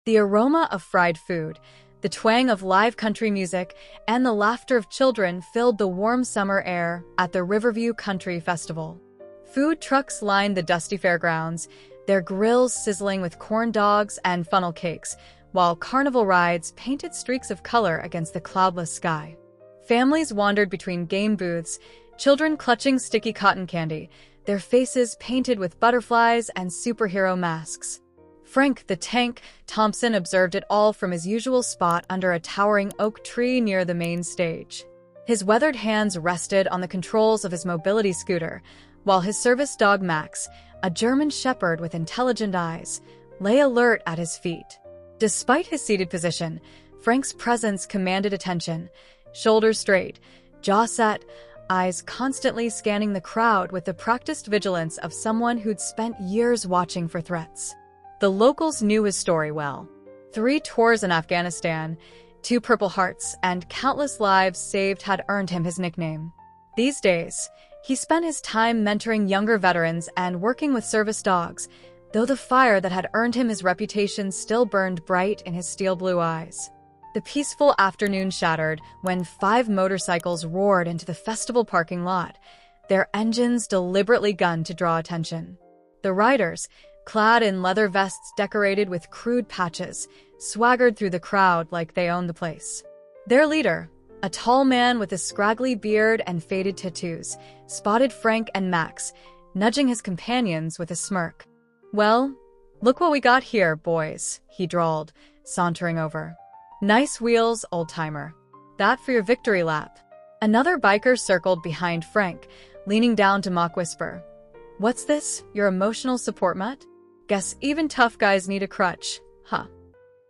The aroma of fried food, the twang of live country music, and the laughter of children filled the warm summer air at the Riverview Country Festival. Food trucks lined the dusty fairgrounds, their grills sizzling with corn dogs and funnel cakes, while carnival rides painted streaks of color against the cloudless sky. Families wandered between game booths, children clutching sticky cotton candy, their faces painted with butterflies and superhero masks. Frank the Tank Thompson observed it all from his usual spot under a towering oak tree near the main stage. His weathered hands rested on the controls of his mobility scooter, while his service dog Max, a German shepherd with intelligent eyes, lay alert at his feet. Despite his seated position, Frank's presence commanded attention, shoulders straight, jaw set, eyes constantly scanning the crowd with the practiced vigilance of someone who'd spent years watching for threats. The locals knew his story well. 3 tours in Afghanistan, 2 Purple Hearts, and countless lives saved had earned him his nickname. These days, he spent his time mentoring younger veterans and working with service dogs, though the fire that had earned him his reputation still burned bright in his steel blue eyes. The peaceful afternoon shattered when 5 motorcycles roared into the festival parking lot, their engines deliberately gunned to draw attention. The riders, clad in leather vests decorated with crude patches, swaggered through the crowd like they owned the place. Their leader, a tall man with a scraggly beard and faded tattoos, spotted Frank and Max, nudging his companions with a smirk. "Well, look what we got here, boys," he drawled, sauntering over. "Nice wheels, old-timer. That for your victory lap." Another biker circled behind Frank, leaning down to mock whisper, "What's this, your emotional support mat? Guess even tough guys need a crutch, huh?"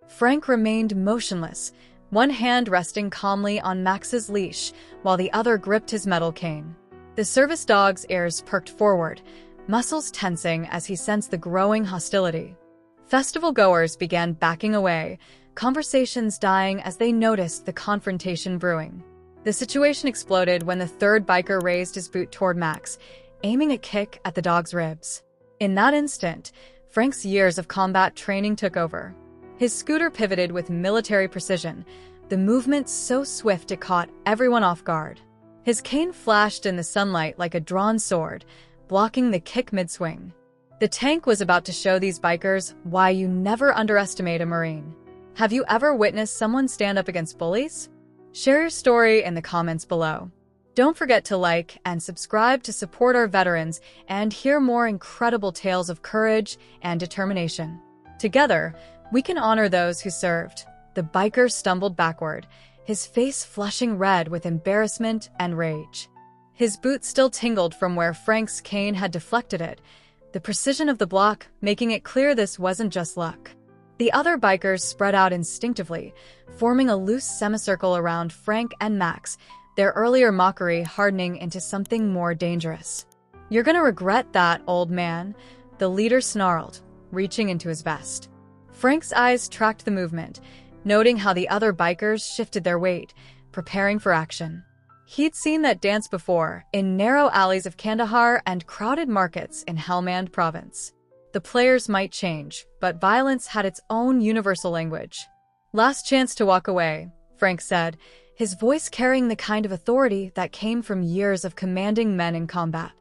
Frank remained motionless, one hand resting calmly on Max's leash while the other gripped his metal cane. The service dog's ears perked forward, muscles tensing as he sensed the growing hostility. Festival goers began backing away, conversations dying as they noticed the confrontation brewing. The situation exploded when the 3rd biker raised his boot toward Max, aiming a kick at the dog's ribs. In that instant, Frank's years of combat training took over. His scooter pivoted with military precision, the movement so swift it caught everyone off guard. His cane flashed in the sunlight like a drawn sword, blocking the kick mid-swing. The tank was about to show these bikers why you never underestimate a Marine. Have you ever witnessed someone stand up against bullies? Share your story in the comments below. Don't forget to like and subscribe to support our veterans and hear more incredible tales of courage and determination. Together, we can honor those who served. The biker stumbled backward, his face flushing red with embarrassment and rage. His boot still tingled from where Frank's cane had deflected it, the precision of the block making it clear this wasn't just luck. The other bikers spread out instinctively, forming a loose semicircle around Frank and Max, their earlier mockery hardening into something more dangerous. "You're gonna regret that, old man," the leader snarled, reaching into his vest. Frank's eyes tracked the movement, noting how the other bikers shifted their weight, preparing for action. He'd seen that dance before, in narrow alleys of Kandahar and crowded markets in Helmand province. The players might change, but violence had its own universal language. "Last chance to walk away," Frank said, his voice carrying the kind of authority that came from years of commanding men in combat.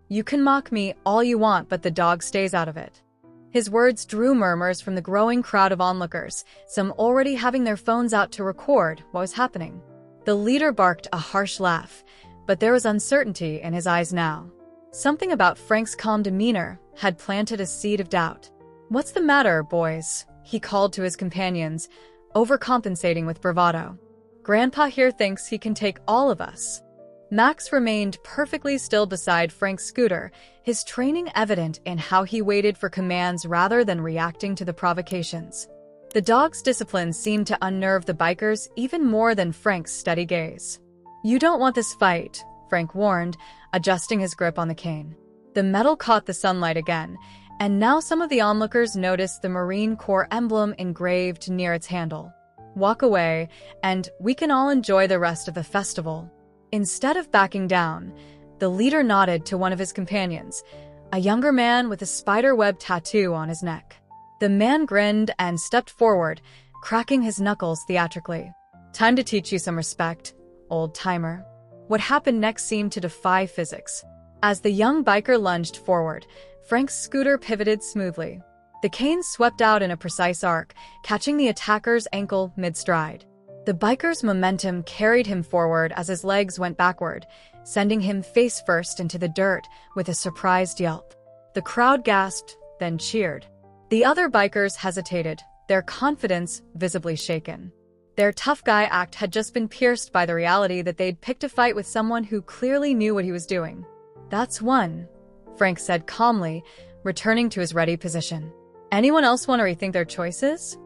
"You can mock me all you want, but the dog stays out of it." His words drew murmurs from the growing crowd of onlookers, some already having their phones out to record what was happening. The leader barked a harsh laugh, but there was uncertainty in his eyes now. Something about Frank's calm demeanor had planted a seed of doubt. "What's the matter, boys?" he called to his companions, overcompensating with bravado. "Grandpa here thinks he can take all of us." Max remained perfectly still beside Frank's scooter, his training evident in how he waited for commands rather than reacting to the provocations. The dog's discipline seemed to unnerve the bikers even more than Frank's steady gaze. "You don't want this fight," Frank warned, adjusting his grip on the cane. The metal caught the sunlight again, and now some of the onlookers noticed the Marine Corps emblem engraved near its handle. "Walk away, and we can all enjoy the rest of the festival." Instead of backing down, the leader nodded to one of his companions, a younger man with a spiderweb tattoo on his neck. The man grinned and stepped forward, cracking his knuckles theatrically. "Time to teach you some respect, old-timer." What happened next seemed to defy physics. As the young biker lunged forward, Frank's scooter pivoted smoothly. The cane swept out in a precise arc, catching the attacker's ankle mid-stride. The biker's momentum carried him forward as his legs went backward, sending him face-first into the dirt with a surprised yelp. The crowd gasped, then cheered. The other bikers hesitated, their confidence visibly shaken. Their tough guy act had just been pierced by the reality that they'd picked a fight with someone who clearly knew what he was doing. "That's one," Frank said calmly, returning to his ready position. "Anyone else want to rethink their choices?"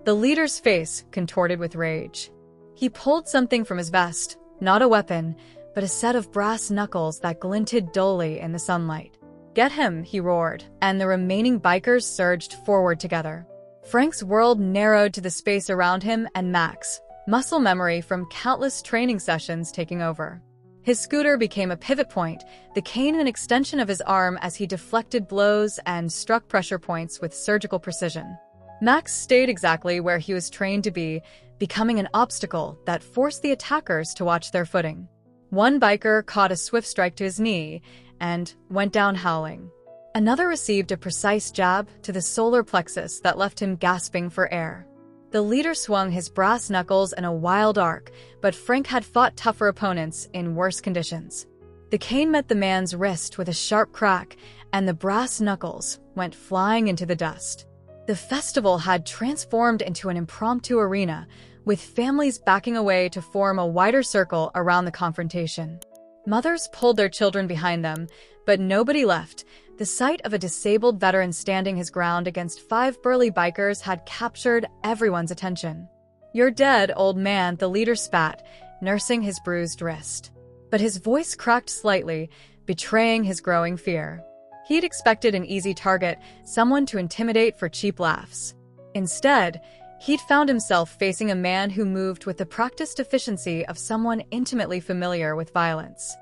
The leader's face contorted with rage. He pulled something from his vest, not a weapon, but a set of brass knuckles that glinted dully in the sunlight. "Get him," he roared, and the remaining bikers surged forward together. Frank's world narrowed to the space around him and Max, muscle memory from countless training sessions taking over. His scooter became a pivot point, the cane an extension of his arm as he deflected blows and struck pressure points with surgical precision. Max stayed exactly where he was trained to be, becoming an obstacle that forced the attackers to watch their footing. One biker caught a swift strike to his knee and went down howling. Another received a precise jab to the solar plexus that left him gasping for air. The leader swung his brass knuckles in a wild arc, but Frank had fought tougher opponents in worse conditions. The cane met the man's wrist with a sharp crack, and the brass knuckles went flying into the dust. The festival had transformed into an impromptu arena, with families backing away to form a wider circle around the confrontation. Mothers pulled their children behind them, but nobody left. The sight of a disabled veteran standing his ground against 5 burly bikers had captured everyone's attention. "You're dead, old man," the leader spat, nursing his bruised wrist. But his voice cracked slightly, betraying his growing fear. He'd expected an easy target, someone to intimidate for cheap laughs. Instead, he'd found himself facing a man who moved with the practiced efficiency of someone intimately familiar with violence.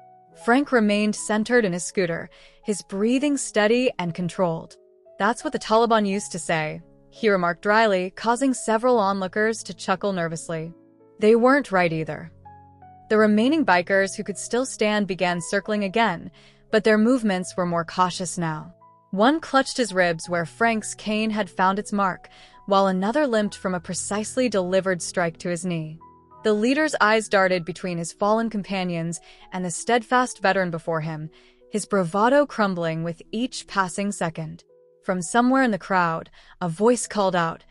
Frank remained centered in his scooter, his breathing steady and controlled. "That's what the Taliban used to say," he remarked dryly, causing several onlookers to chuckle nervously. They weren't right either. The remaining bikers who could still stand began circling again, but their movements were more cautious now. One clutched his ribs where Frank's cane had found its mark, while another limped from a precisely delivered strike to his knee. The leader's eyes darted between his fallen companions and the steadfast veteran before him, his bravado crumbling with each passing second. From somewhere in the crowd, a voice called out,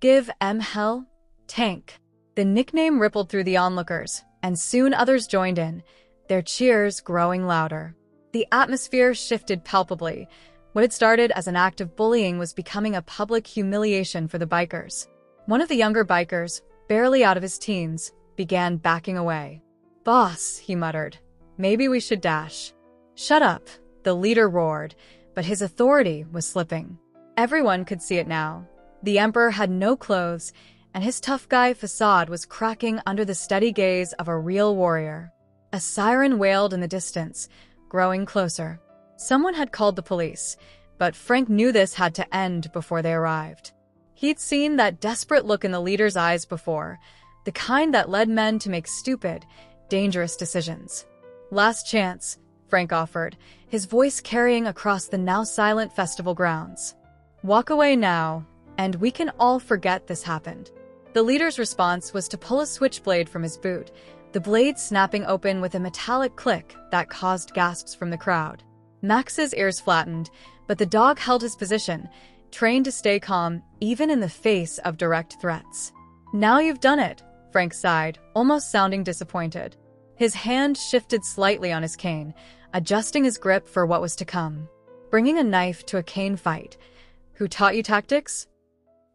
"Give em hell, tank." The nickname rippled through the onlookers, and soon others joined in, their cheers growing louder. The atmosphere shifted palpably. What had started as an act of bullying was becoming a public humiliation for the bikers. One of the younger bikers, barely out of his teens, began backing away. "Boss," he muttered, "maybe we should dash." "Shut up," the leader roared, but his authority was slipping. Everyone could see it now. The Emperor had no clothes, and his tough guy facade was cracking under the steady gaze of a real warrior. A siren wailed in the distance, growing closer. Someone had called the police, but Frank knew this had to end before they arrived. He'd seen that desperate look in the leader's eyes before, the kind that led men to make stupid, dangerous decisions. "Last chance," Frank offered, his voice carrying across the now silent festival grounds. "Walk away now, and we can all forget this happened." The leader's response was to pull a switchblade from his boot, the blade snapping open with a metallic click that caused gasps from the crowd. Max's ears flattened, but the dog held his position, trained to stay calm even in the face of direct threats. "Now you've done it," Frank sighed, almost sounding disappointed. His hand shifted slightly on his cane, adjusting his grip for what was to come. "Bringing a knife to a cane fight. Who taught you tactics?"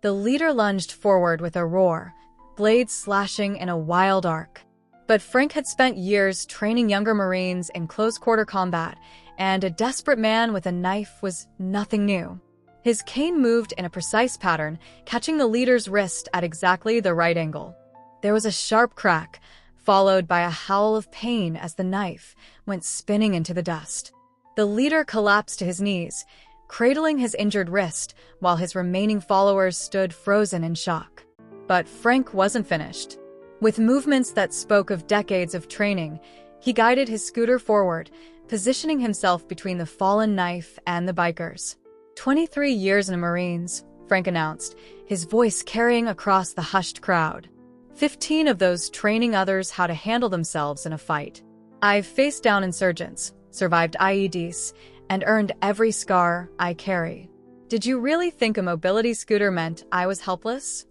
The leader lunged forward with a roar, blades slashing in a wild arc. But Frank had spent years training younger Marines in close-quarter combat, and a desperate man with a knife was nothing new. His cane moved in a precise pattern, catching the leader's wrist at exactly the right angle. There was a sharp crack, followed by a howl of pain as the knife went spinning into the dust. The leader collapsed to his knees, cradling his injured wrist while his remaining followers stood frozen in shock. But Frank wasn't finished. With movements that spoke of decades of training, he guided his scooter forward, positioning himself between the fallen knife and the bikers. 23 years in the Marines, Frank announced, his voice carrying across the hushed crowd. 15 of those training others how to handle themselves in a fight. I've faced down insurgents, survived IEDs, and earned every scar I carry. Did you really think a mobility scooter meant I was helpless?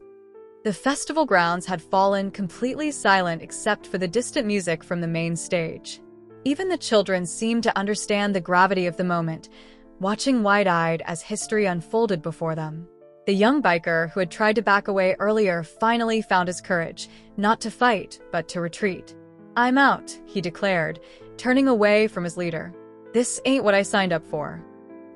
The festival grounds had fallen completely silent except for the distant music from the main stage. Even the children seemed to understand the gravity of the moment, watching wide-eyed as history unfolded before them. The young biker who had tried to back away earlier finally found his courage, not to fight, but to retreat. "I'm out," he declared, turning away from his leader. "This ain't what I signed up for."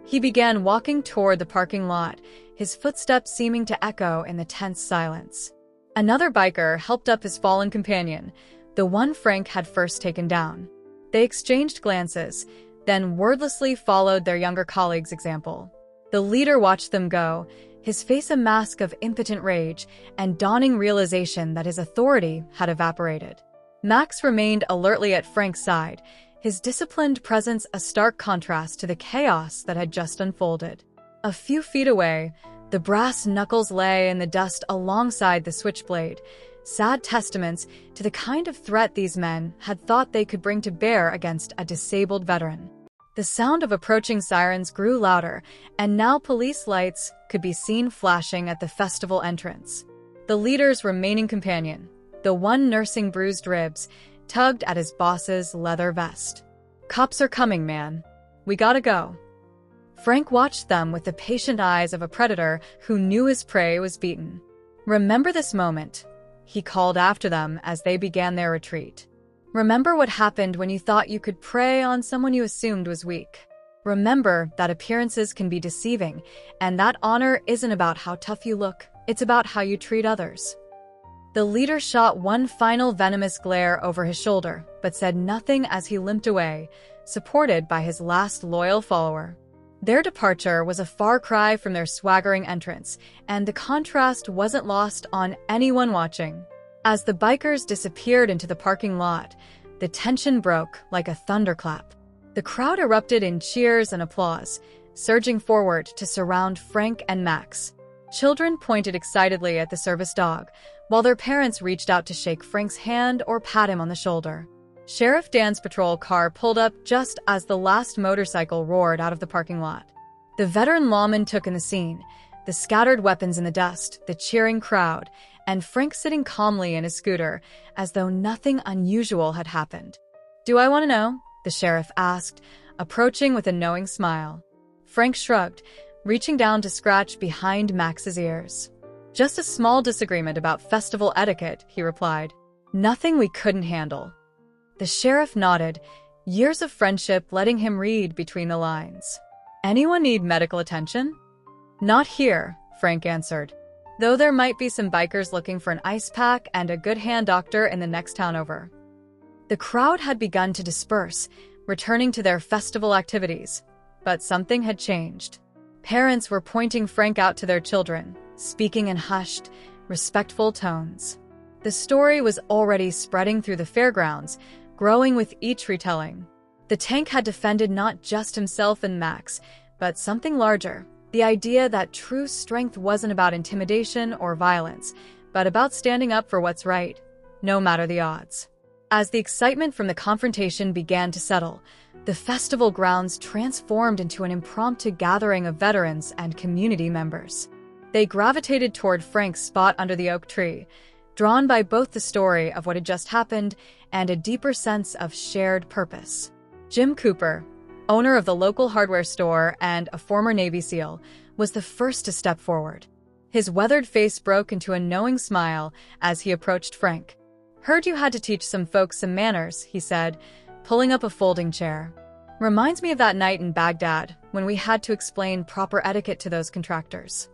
He began walking toward the parking lot, his footsteps seeming to echo in the tense silence. Another biker helped up his fallen companion, the one Frank had first taken down. They exchanged glances, then wordlessly followed their younger colleague's example. The leader watched them go, his face a mask of impotent rage and dawning realization that his authority had evaporated. Max remained alertly at Frank's side, his disciplined presence a stark contrast to the chaos that had just unfolded. A few feet away, the brass knuckles lay in the dust alongside the switchblade, sad testaments to the kind of threat these men had thought they could bring to bear against a disabled veteran. The sound of approaching sirens grew louder, and now police lights could be seen flashing at the festival entrance. The leader's remaining companion, the one nursing bruised ribs, tugged at his boss's leather vest. "Cops are coming, man. We gotta go." Frank watched them with the patient eyes of a predator who knew his prey was beaten. "Remember this moment," he called after them as they began their retreat. "Remember what happened when you thought you could prey on someone you assumed was weak. Remember that appearances can be deceiving, and that honor isn't about how tough you look, it's about how you treat others." The leader shot one final venomous glare over his shoulder, but said nothing as he limped away, supported by his last loyal follower. Their departure was a far cry from their swaggering entrance, and the contrast wasn't lost on anyone watching. As the bikers disappeared into the parking lot, the tension broke like a thunderclap. The crowd erupted in cheers and applause, surging forward to surround Frank and Max. Children pointed excitedly at the service dog, while their parents reached out to shake Frank's hand or pat him on the shoulder. Sheriff Dan's patrol car pulled up just as the last motorcycle roared out of the parking lot. The veteran lawman took in the scene, the scattered weapons in the dust, the cheering crowd, and Frank sitting calmly in his scooter, as though nothing unusual had happened. "Do I want to know?" the sheriff asked, approaching with a knowing smile. Frank shrugged, reaching down to scratch behind Max's ears. "Just a small disagreement about festival etiquette," he replied. "Nothing we couldn't handle." The sheriff nodded, years of friendship letting him read between the lines. "Anyone need medical attention?" "Not here," Frank answered, "though there might be some bikers looking for an ice pack and a good hand doctor in the next town over." The crowd had begun to disperse, returning to their festival activities, but something had changed. Parents were pointing Frank out to their children, speaking in hushed, respectful tones. The story was already spreading through the fairgrounds, growing with each retelling. The tank had defended not just himself and Max, but something larger, the idea that true strength wasn't about intimidation or violence, but about standing up for what's right, no matter the odds. As the excitement from the confrontation began to settle, the festival grounds transformed into an impromptu gathering of veterans and community members. They gravitated toward Frank's spot under the oak tree, drawn by both the story of what had just happened and a deeper sense of shared purpose. Jim Cooper, owner of the local hardware store and a former Navy SEAL, was the first to step forward. His weathered face broke into a knowing smile as he approached Frank. "Heard you had to teach some folks some manners," he said, pulling up a folding chair. "Reminds me of that night in Baghdad when we had to explain proper etiquette to those contractors."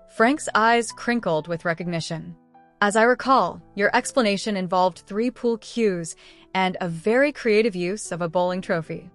Frank's eyes crinkled with recognition. "As I recall, your explanation involved 3 pool cues and a very creative use of a bowling trophy."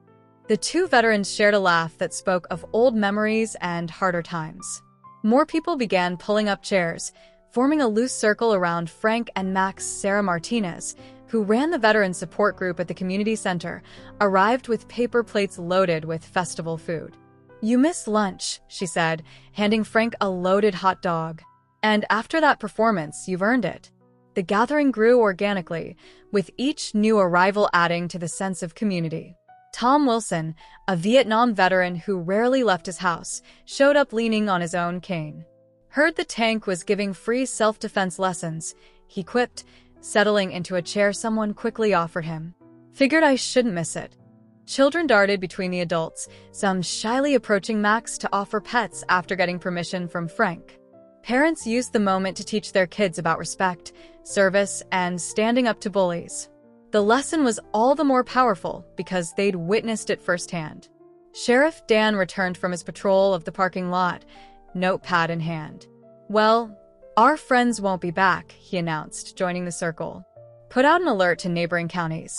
The two veterans shared a laugh that spoke of old memories and harder times. More people began pulling up chairs, forming a loose circle around Frank and Max. Sarah Martinez, who ran the veteran support group at the community center, arrived with paper plates loaded with festival food. "You missed lunch," she said, handing Frank a loaded hot dog. "And after that performance, you've earned it." The gathering grew organically, with each new arrival adding to the sense of community. Tom Wilson, a Vietnam veteran who rarely left his house, showed up leaning on his own cane. "Heard the tank was giving free self-defense lessons," he quipped, settling into a chair someone quickly offered him. "Figured I shouldn't miss it." Children darted between the adults, some shyly approaching Max to offer pets after getting permission from Frank. Parents used the moment to teach their kids about respect, service, and standing up to bullies. The lesson was all the more powerful because they'd witnessed it firsthand. Sheriff Dan returned from his patrol of the parking lot, notepad in hand. "Well, our friends won't be back," he announced, joining the circle. "Put out an alert to neighboring counties.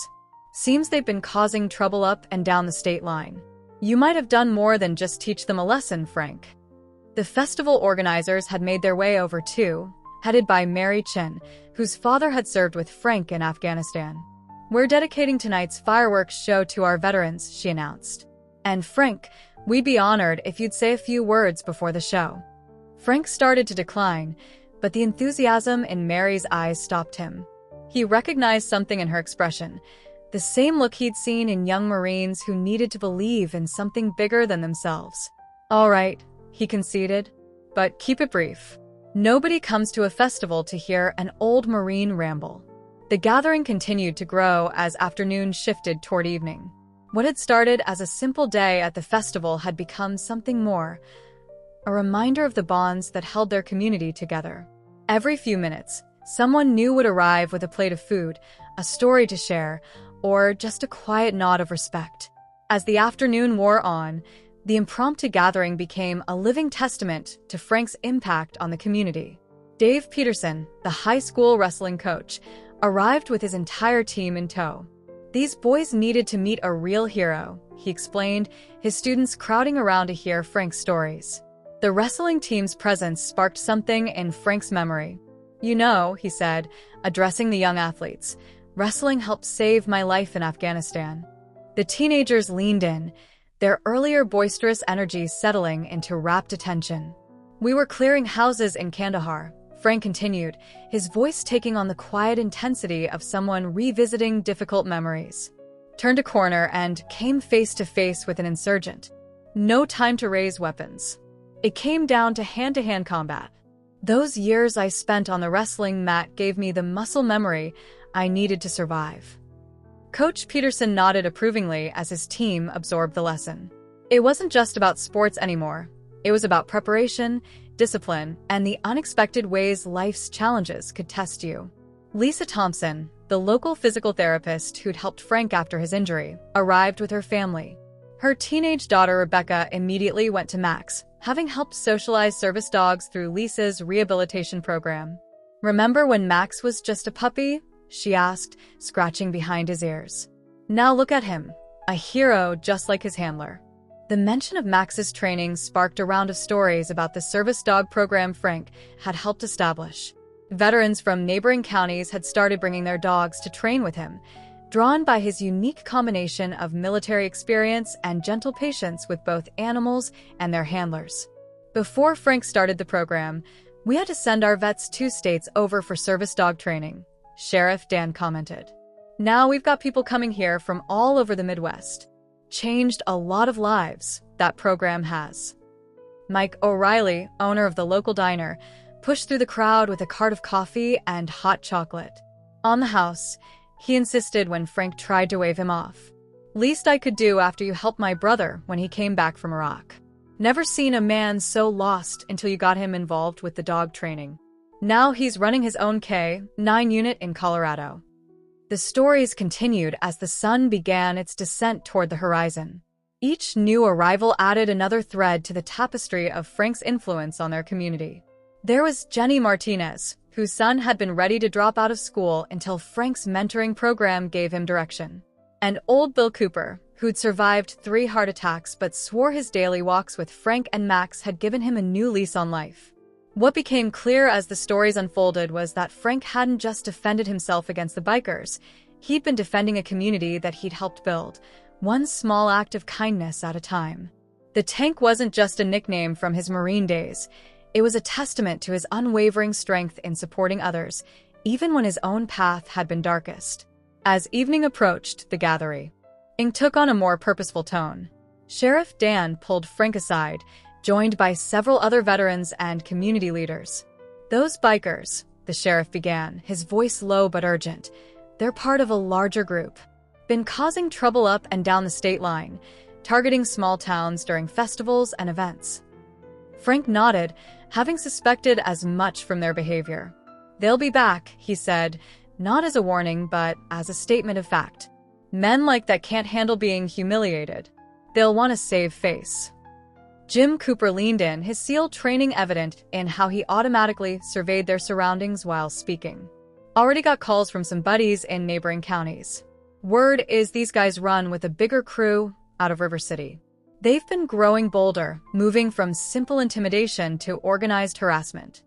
Seems they've been causing trouble up and down the state line. You might have done more than just teach them a lesson, Frank." The festival organizers had made their way over too, headed by Mary Chin, whose father had served with Frank in Afghanistan. "We're dedicating tonight's fireworks show to our veterans," she announced. "And Frank, we'd be honored if you'd say a few words before the show." Frank started to decline, but the enthusiasm in Mary's eyes stopped him. He recognized something in her expression, the same look he'd seen in young Marines who needed to believe in something bigger than themselves. "All right," he conceded, "but keep it brief. Nobody comes to a festival to hear an old Marine ramble." The gathering continued to grow as afternoon shifted toward evening. What had started as a simple day at the festival had become something more, a reminder of the bonds that held their community together. Every few minutes, someone new would arrive with a plate of food, a story to share, or just a quiet nod of respect. As the afternoon wore on, the impromptu gathering became a living testament to Frank's impact on the community. Dave Peterson, the high school wrestling coach, arrived with his entire team in tow. "These boys needed to meet a real hero," he explained, his students crowding around to hear Frank's stories. The wrestling team's presence sparked something in Frank's memory. "You know," he said, addressing the young athletes, "wrestling helped save my life in Afghanistan." The teenagers leaned in, their earlier boisterous energy settling into rapt attention. "We were clearing houses in Kandahar," Frank continued, his voice taking on the quiet intensity of someone revisiting difficult memories. "Turned a corner and came face to face with an insurgent. No time to raise weapons. It came down to hand-to-hand combat. Those years I spent on the wrestling mat gave me the muscle memory I needed to survive." Coach Peterson nodded approvingly as his team absorbed the lesson. It wasn't just about sports anymore. It was about preparation, discipline, and the unexpected ways life's challenges could test you. Lisa Thompson, the local physical therapist who'd helped Frank after his injury, arrived with her family. Her teenage daughter Rebecca immediately went to Max, having helped socialize service dogs through Lisa's rehabilitation program. "Remember when Max was just a puppy?" she asked, scratching behind his ears. "Now look at him, a hero just like his handler." The mention of Max's training sparked a round of stories about the service dog program Frank had helped establish. Veterans from neighboring counties had started bringing their dogs to train with him, drawn by his unique combination of military experience and gentle patience with both animals and their handlers. "Before Frank started the program, we had to send our vets 2 states over for service dog training," Sheriff Dan commented. "Now we've got people coming here from all over the Midwest. Changed a lot of lives, that program has." Mike O'Reilly, owner of the local diner, pushed through the crowd with a cart of coffee and hot chocolate. "On the house," he insisted when Frank tried to wave him off. "Least I could do after you helped my brother when he came back from Iraq. Never seen a man so lost until you got him involved with the dog training. Now he's running his own K-9 unit in Colorado." The stories continued as the sun began its descent toward the horizon. Each new arrival added another thread to the tapestry of Frank's influence on their community. There was Jenny Martinez, whose son had been ready to drop out of school until Frank's mentoring program gave him direction. And old Bill Cooper, who'd survived 3 heart attacks but swore his daily walks with Frank and Max had given him a new lease on life. What became clear as the stories unfolded was that Frank hadn't just defended himself against the bikers. He'd been defending a community that he'd helped build, one small act of kindness at a time. The tank wasn't just a nickname from his Marine days. It was a testament to his unwavering strength in supporting others, even when his own path had been darkest. As evening approached, the gathering took on a more purposeful tone. Sheriff Dan pulled Frank aside, joined by several other veterans and community leaders. "Those bikers," the sheriff began, his voice low but urgent, "they're part of a larger group. Been causing trouble up and down the state line, targeting small towns during festivals and events." Frank nodded, having suspected as much from their behavior. "They'll be back," he said, not as a warning but as a statement of fact. "Men like that can't handle being humiliated. They'll want to save face." Jim Cooper leaned in, his SEAL training evident in how he automatically surveyed their surroundings while speaking. "Already got calls from some buddies in neighboring counties. Word is these guys run with a bigger crew out of River City. They've been growing bolder, moving from simple intimidation to organized harassment."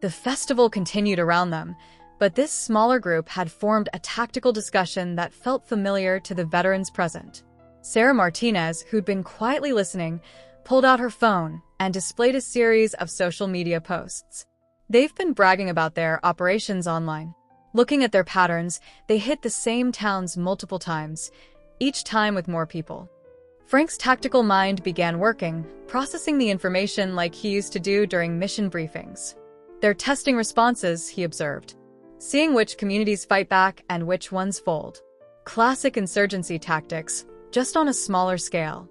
The festival continued around them, but this smaller group had formed a tactical discussion that felt familiar to the veterans present. Sarah Martinez, who'd been quietly listening, pulled out her phone and displayed a series of social media posts. They've been bragging about their operations online. Looking at their patterns, they hit the same towns multiple times, each time with more people. Frank's tactical mind began working, processing the information like he used to do during mission briefings. "They're testing responses," he observed, "seeing which communities fight back and which ones fold. Classic insurgency tactics, just on a smaller scale."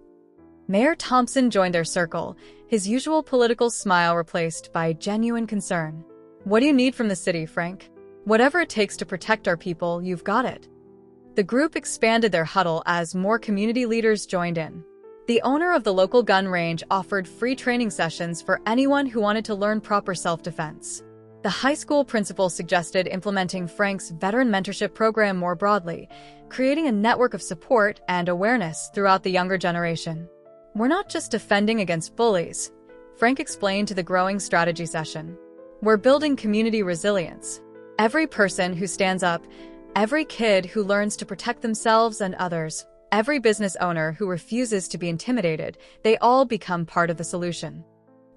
Mayor Thompson joined their circle, his usual political smile replaced by genuine concern. "What do you need from the city, Frank? Whatever it takes to protect our people, you've got it." The group expanded their huddle as more community leaders joined in. The owner of the local gun range offered free training sessions for anyone who wanted to learn proper self-defense. The high school principal suggested implementing Frank's veteran mentorship program more broadly, creating a network of support and awareness throughout the younger generation. "We're not just defending against bullies," Frank explained to the growing strategy session. "We're building community resilience. Every person who stands up, every kid who learns to protect themselves and others, every business owner who refuses to be intimidated, they all become part of the solution."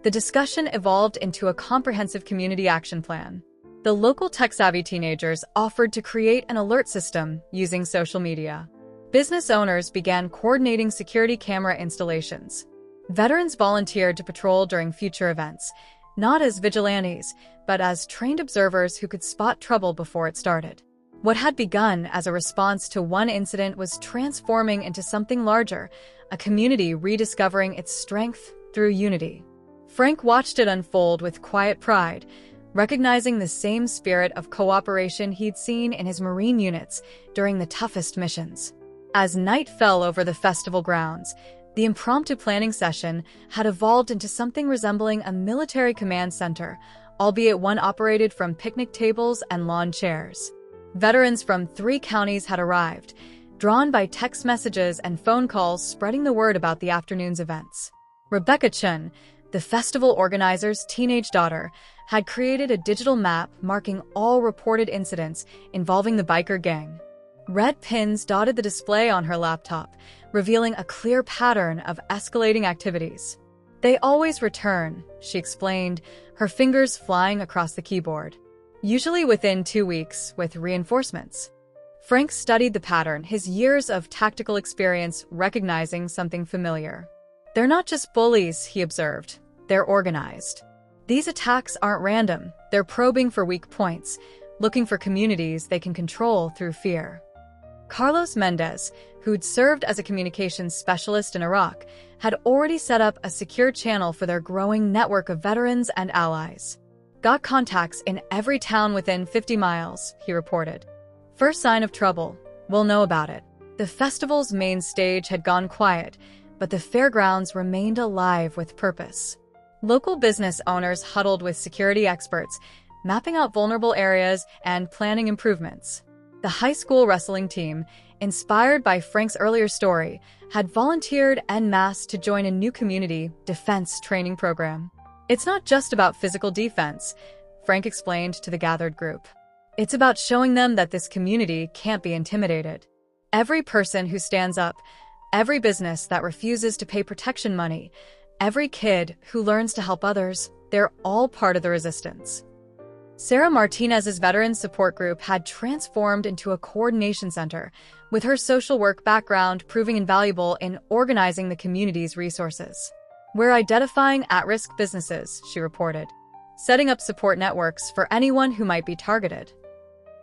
The discussion evolved into a comprehensive community action plan. The local tech-savvy teenagers offered to create an alert system using social media. Business owners began coordinating security camera installations. Veterans volunteered to patrol during future events, not as vigilantes, but as trained observers who could spot trouble before it started. What had begun as a response to one incident was transforming into something larger, a community rediscovering its strength through unity. Frank watched it unfold with quiet pride, recognizing the same spirit of cooperation he'd seen in his Marine units during the toughest missions. As night fell over the festival grounds, the impromptu planning session had evolved into something resembling a military command center, albeit one operated from picnic tables and lawn chairs. Veterans from 3 counties had arrived, drawn by text messages and phone calls spreading the word about the afternoon's events. Rebecca Chun, the festival organizer's teenage daughter, had created a digital map marking all reported incidents involving the biker gang. Red pins dotted the display on her laptop, revealing a clear pattern of escalating activities. "They always return," she explained, her fingers flying across the keyboard. "Usually within 2 weeks, with reinforcements." Frank studied the pattern, his years of tactical experience recognizing something familiar. "They're not just bullies," he observed. "They're organized. These attacks aren't random. They're probing for weak points, looking for communities they can control through fear." Carlos Mendez, who'd served as a communications specialist in Iraq, had already set up a secure channel for their growing network of veterans and allies. "Got contacts in every town within 50 miles, he reported. "First sign of trouble, we'll know about it." The festival's main stage had gone quiet, but the fairgrounds remained alive with purpose. Local business owners huddled with security experts, mapping out vulnerable areas and planning improvements. The high school wrestling team, inspired by Frank's earlier story, had volunteered en masse to join a new community defense training program. It's not just about physical defense, Frank explained to the gathered group. It's about showing them that this community can't be intimidated. Every person who stands up, every business that refuses to pay protection money, every kid who learns to help others, they're all part of the resistance. Sarah Martinez's veteran support group had transformed into a coordination center, with her social work background proving invaluable in organizing the community's resources. "We're identifying at-risk businesses," she reported, setting up support networks for anyone who might be targeted.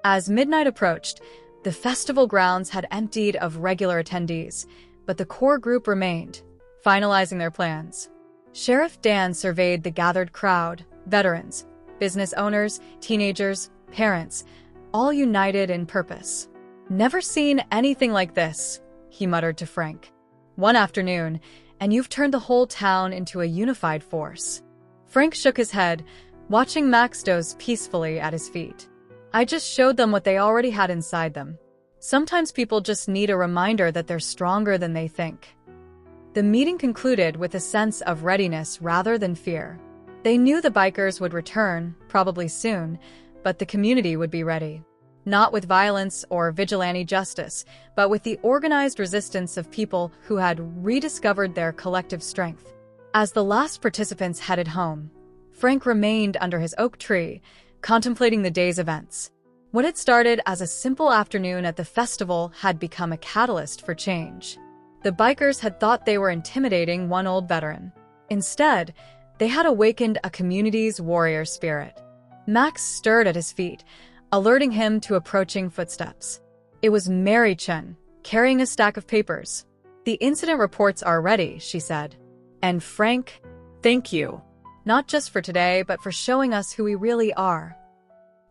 As midnight approached, the festival grounds had emptied of regular attendees, but the core group remained, finalizing their plans. Sheriff Dan surveyed the gathered crowd, veterans, business owners, teenagers, parents, all united in purpose. "Never seen anything like this," he muttered to Frank. "One afternoon, and you've turned the whole town into a unified force." Frank shook his head, watching Max doze peacefully at his feet. "I just showed them what they already had inside them. Sometimes people just need a reminder that they're stronger than they think." The meeting concluded with a sense of readiness rather than fear. They knew the bikers would return, probably soon, but the community would be ready. Not with violence or vigilante justice, but with the organized resistance of people who had rediscovered their collective strength. As the last participants headed home, Frank remained under his oak tree, contemplating the day's events. What had started as a simple afternoon at the festival had become a catalyst for change. The bikers had thought they were intimidating one old veteran. Instead, they had awakened a community's warrior spirit. Max stirred at his feet, alerting him to approaching footsteps. It was Mary Chen, carrying a stack of papers. "The incident reports are ready," she said. "And Frank, thank you. Not just for today, but for showing us who we really are."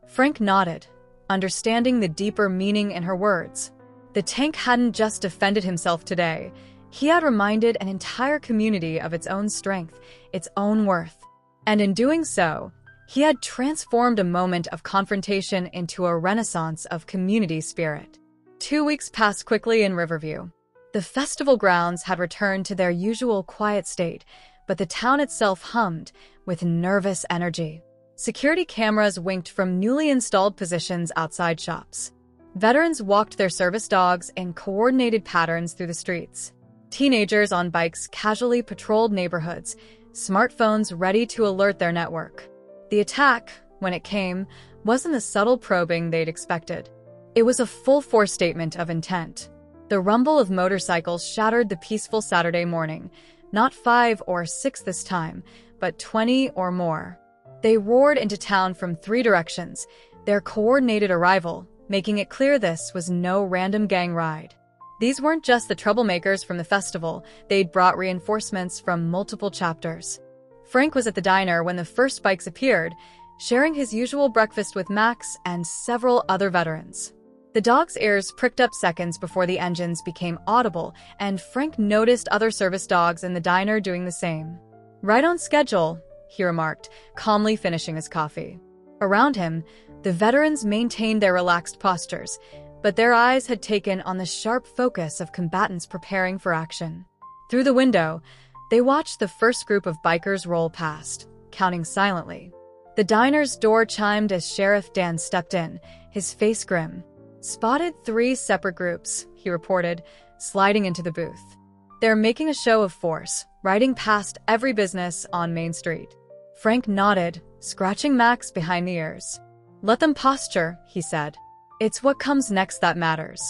Frank nodded, understanding the deeper meaning in her words. The tank hadn't just defended himself today. He had reminded an entire community of its own strength, its own worth. And in doing so, he had transformed a moment of confrontation into a renaissance of community spirit. 2 weeks passed quickly in Riverview. The festival grounds had returned to their usual quiet state, but the town itself hummed with nervous energy. Security cameras winked from newly installed positions outside shops. Veterans walked their service dogs in coordinated patterns through the streets. Teenagers on bikes casually patrolled neighborhoods, smartphones ready to alert their network. The attack, when it came, wasn't the subtle probing they'd expected. It was a full-force statement of intent. The rumble of motorcycles shattered the peaceful Saturday morning, not 5 or 6 this time, but 20 or more. They roared into town from 3 directions, their coordinated arrival making it clear this was no random gang ride. These weren't just the troublemakers from the festival, they'd brought reinforcements from multiple chapters. Frank was at the diner when the first bikes appeared, sharing his usual breakfast with Max and several other veterans. The dog's ears pricked up seconds before the engines became audible, and Frank noticed other service dogs in the diner doing the same. "Right on schedule," he remarked, calmly finishing his coffee. Around him, the veterans maintained their relaxed postures, but their eyes had taken on the sharp focus of combatants preparing for action. Through the window, they watched the first group of bikers roll past, counting silently. The diner's door chimed as Sheriff Dan stepped in, his face grim. "Spotted 3 separate groups," he reported, sliding into the booth. "They're making a show of force, riding past every business on Main Street." Frank nodded, scratching Max behind the ears. "Let them posture," he said. "It's what comes next that matters."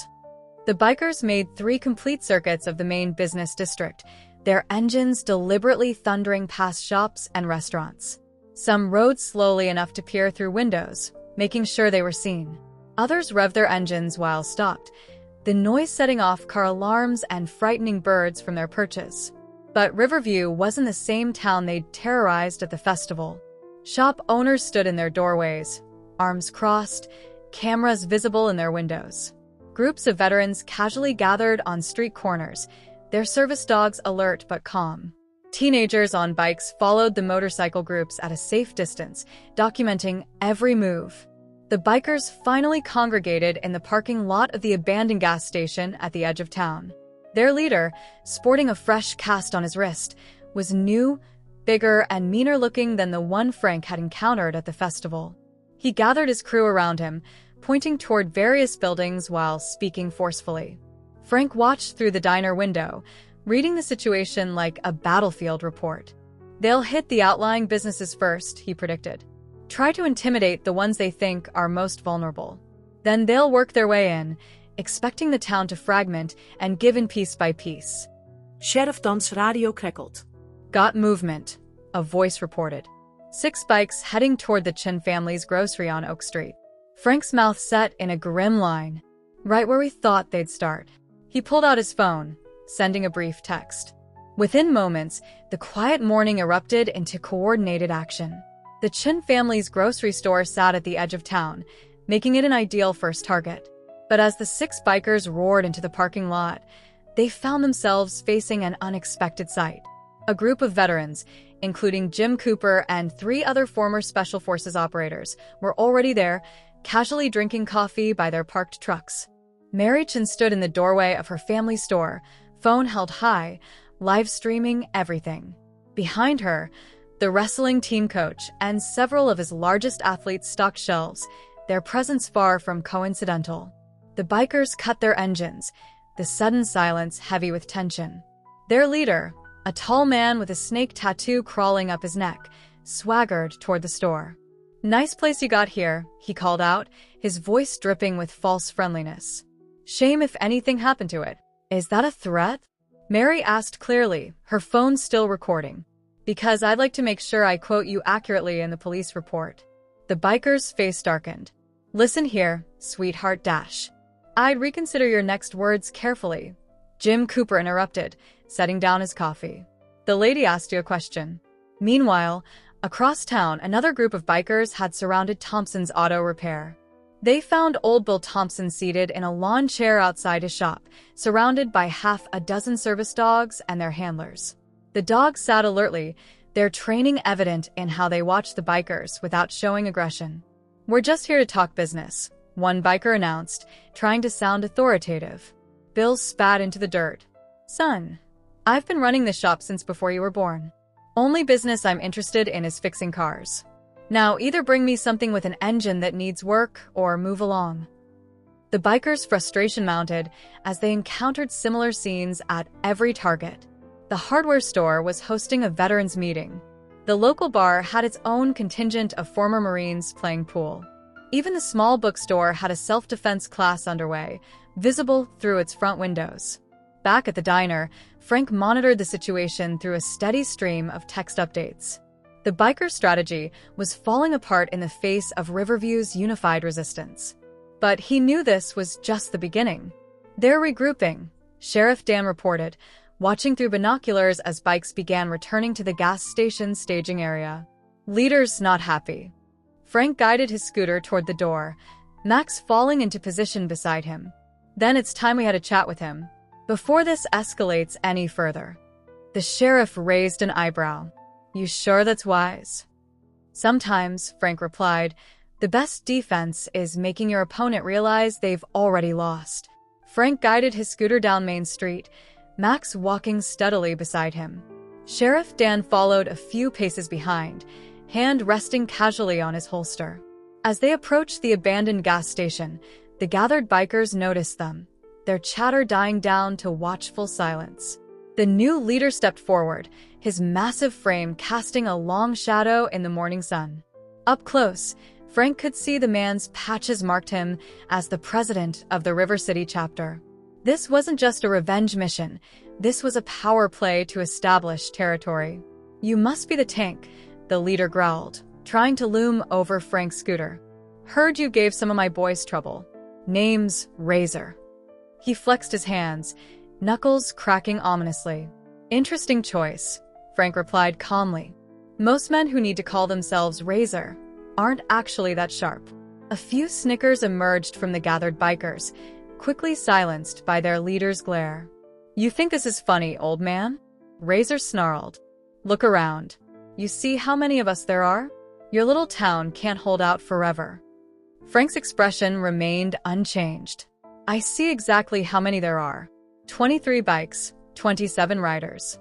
The bikers made 3 complete circuits of the main business district, their engines deliberately thundering past shops and restaurants. Some rode slowly enough to peer through windows, making sure they were seen. Others revved their engines while stopped, the noise setting off car alarms and frightening birds from their perches. But Riverview wasn't the same town they'd terrorized at the festival. Shop owners stood in their doorways, arms crossed, cameras visible in their windows. Groups of veterans casually gathered on street corners, their service dogs alert but calm. Teenagers on bikes followed the motorcycle groups at a safe distance, documenting every move. The bikers finally congregated in the parking lot of the abandoned gas station at the edge of town. Their leader, sporting a fresh cast on his wrist, was new, bigger, and meaner looking than the one Frank had encountered at the festival. He gathered his crew around him, pointing toward various buildings while speaking forcefully. Frank watched through the diner window, reading the situation like a battlefield report. "They'll hit the outlying businesses first," he predicted. "Try to intimidate the ones they think are most vulnerable. Then they'll work their way in, expecting the town to fragment and give in piece by piece." Sheriff Don's radio crackled. "Got movement," a voice reported. 6 bikes heading toward the Chin family's grocery on Oak Street. Frank's mouth set in a grim line. "Right where we thought they'd start." He pulled out his phone, sending a brief text. Within moments, the quiet morning erupted into coordinated action. The Chin family's grocery store sat at the edge of town, making it an ideal first target. But as the 6 bikers roared into the parking lot, they found themselves facing an unexpected sight. A group of veterans, including Jim Cooper and 3 other former Special Forces operators, were already there, casually drinking coffee by their parked trucks. Mary Chin stood in the doorway of her family store, phone held high, live streaming everything. Behind her, the wrestling team coach and several of his largest athletes stocked shelves, their presence far from coincidental. The bikers cut their engines, the sudden silence heavy with tension. Their leader, a tall man with a snake tattoo crawling up his neck, swaggered toward the store. "Nice place you got here," he called out, his voice dripping with false friendliness. "Shame if anything happened to it." "Is that a threat?" Mary asked clearly, her phone still recording. "Because I'd like to make sure I quote you accurately in the police report." The biker's face darkened. "Listen here, sweetheart dash. I'd reconsider your next words carefully," Jim Cooper interrupted, setting down his coffee. "The lady asked you a question." Meanwhile, across town, another group of bikers had surrounded Thompson's auto repair. They found old Bill Thompson seated in a lawn chair outside his shop, surrounded by half a dozen service dogs and their handlers. The dogs sat alertly, their training evident in how they watched the bikers without showing aggression. "We're just here to talk business," one biker announced, trying to sound authoritative. Bill spat into the dirt. "Son, I've been running this shop since before you were born. Only business I'm interested in is fixing cars. Now either bring me something with an engine that needs work or move along." The bikers' frustration mounted as they encountered similar scenes at every target. The hardware store was hosting a veterans meeting. The local bar had its own contingent of former Marines playing pool. Even the small bookstore had a self-defense class underway, visible through its front windows. Back at the diner, Frank monitored the situation through a steady stream of text updates. The biker strategy was falling apart in the face of Riverview's unified resistance. But he knew this was just the beginning. "They're regrouping," Sheriff Dan reported, watching through binoculars as bikes began returning to the gas station staging area. "Leader's not happy." Frank guided his scooter toward the door, Max falling into position beside him. "Then it's time we had a chat with him, before this escalates any further." The sheriff raised an eyebrow. "You sure that's wise?" "Sometimes," Frank replied, "the best defense is making your opponent realize they've already lost." Frank guided his scooter down Main Street, Max walking steadily beside him. Sheriff Dan followed a few paces behind, hand resting casually on his holster. As they approached the abandoned gas station, the gathered bikers noticed them, their chatter dying down to watchful silence. The new leader stepped forward, his massive frame casting a long shadow in the morning sun. Up close, Frank could see the man's patches marked him as the president of the River City chapter. This wasn't just a revenge mission, this was a power play to establish territory. "You must be the tank," the leader growled, trying to loom over Frank's scooter. "Heard you gave some of my boys trouble. Name's Razor." He flexed his hands, knuckles cracking ominously. "Interesting choice," Frank replied calmly. "Most men who need to call themselves Razor aren't actually that sharp." A few snickers emerged from the gathered bikers, quickly silenced by their leader's glare. "You think this is funny, old man?" Razor snarled. "Look around. You see how many of us there are? Your little town can't hold out forever." Frank's expression remained unchanged. I see exactly how many there are. 23 bikes, 27 riders.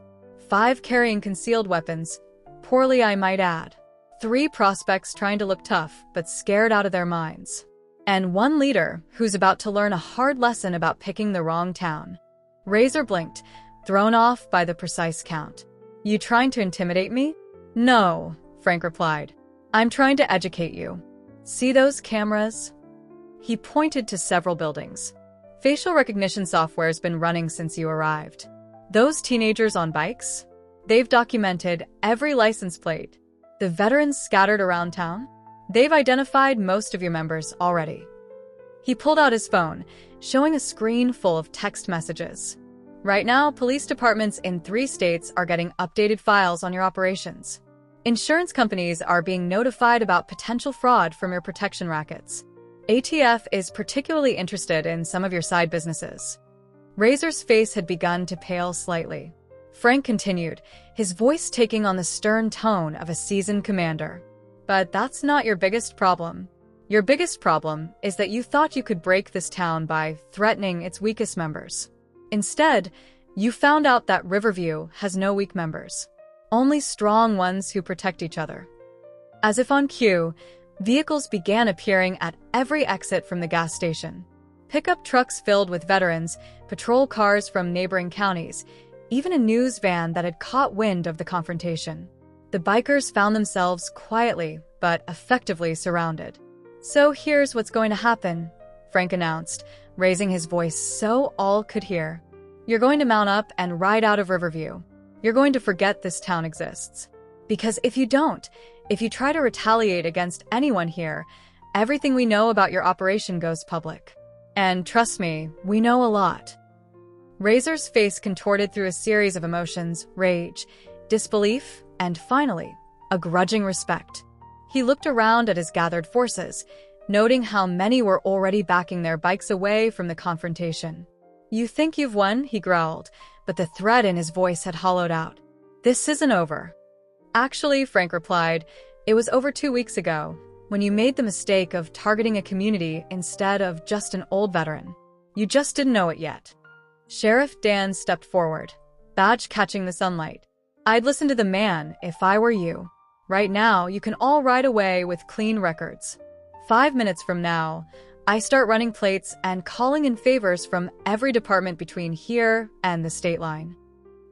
5 carrying concealed weapons, poorly I might add. 3 prospects trying to look tough, but scared out of their minds. And 1 leader who's about to learn a hard lesson about picking the wrong town. Razor blinked, thrown off by the precise count. You trying to intimidate me? No, Frank replied. I'm trying to educate you. See those cameras? He pointed to several buildings. Facial recognition software's been running since you arrived. Those teenagers on bikes? They've documented every license plate. The veterans scattered around town? They've identified most of your members already. He pulled out his phone, showing a screen full of text messages. Right now, police departments in 3 states are getting updated files on your operations. Insurance companies are being notified about potential fraud from your protection rackets. ATF is particularly interested in some of your side businesses. Razor's face had begun to pale slightly. Frank continued, his voice taking on the stern tone of a seasoned commander. But that's not your biggest problem. Your biggest problem is that you thought you could break this town by threatening its weakest members. Instead, you found out that Riverview has no weak members. Only strong ones who protect each other. As if on cue, vehicles began appearing at every exit from the gas station. Pickup trucks filled with veterans, patrol cars from neighboring counties, even a news van that had caught wind of the confrontation. The bikers found themselves quietly but effectively surrounded. So here's what's going to happen, Frank announced, raising his voice so all could hear. You're going to mount up and ride out of Riverview. You're going to forget this town exists. Because if you don't, if you try to retaliate against anyone here, everything we know about your operation goes public. And trust me, we know a lot. Razor's face contorted through a series of emotions, rage, disbelief, and finally, a grudging respect. He looked around at his gathered forces, noting how many were already backing their bikes away from the confrontation. You think you've won, he growled, but the threat in his voice had hollowed out. This isn't over. Actually, Frank replied, it was over 2 weeks ago, when you made the mistake of targeting a community instead of just an old veteran. You just didn't know it yet. Sheriff Dan stepped forward, badge catching the sunlight. I'd listen to the man if I were you. Right now, you can all ride away with clean records. 5 minutes from now, I start running plates and calling in favors from every department between here and the state line.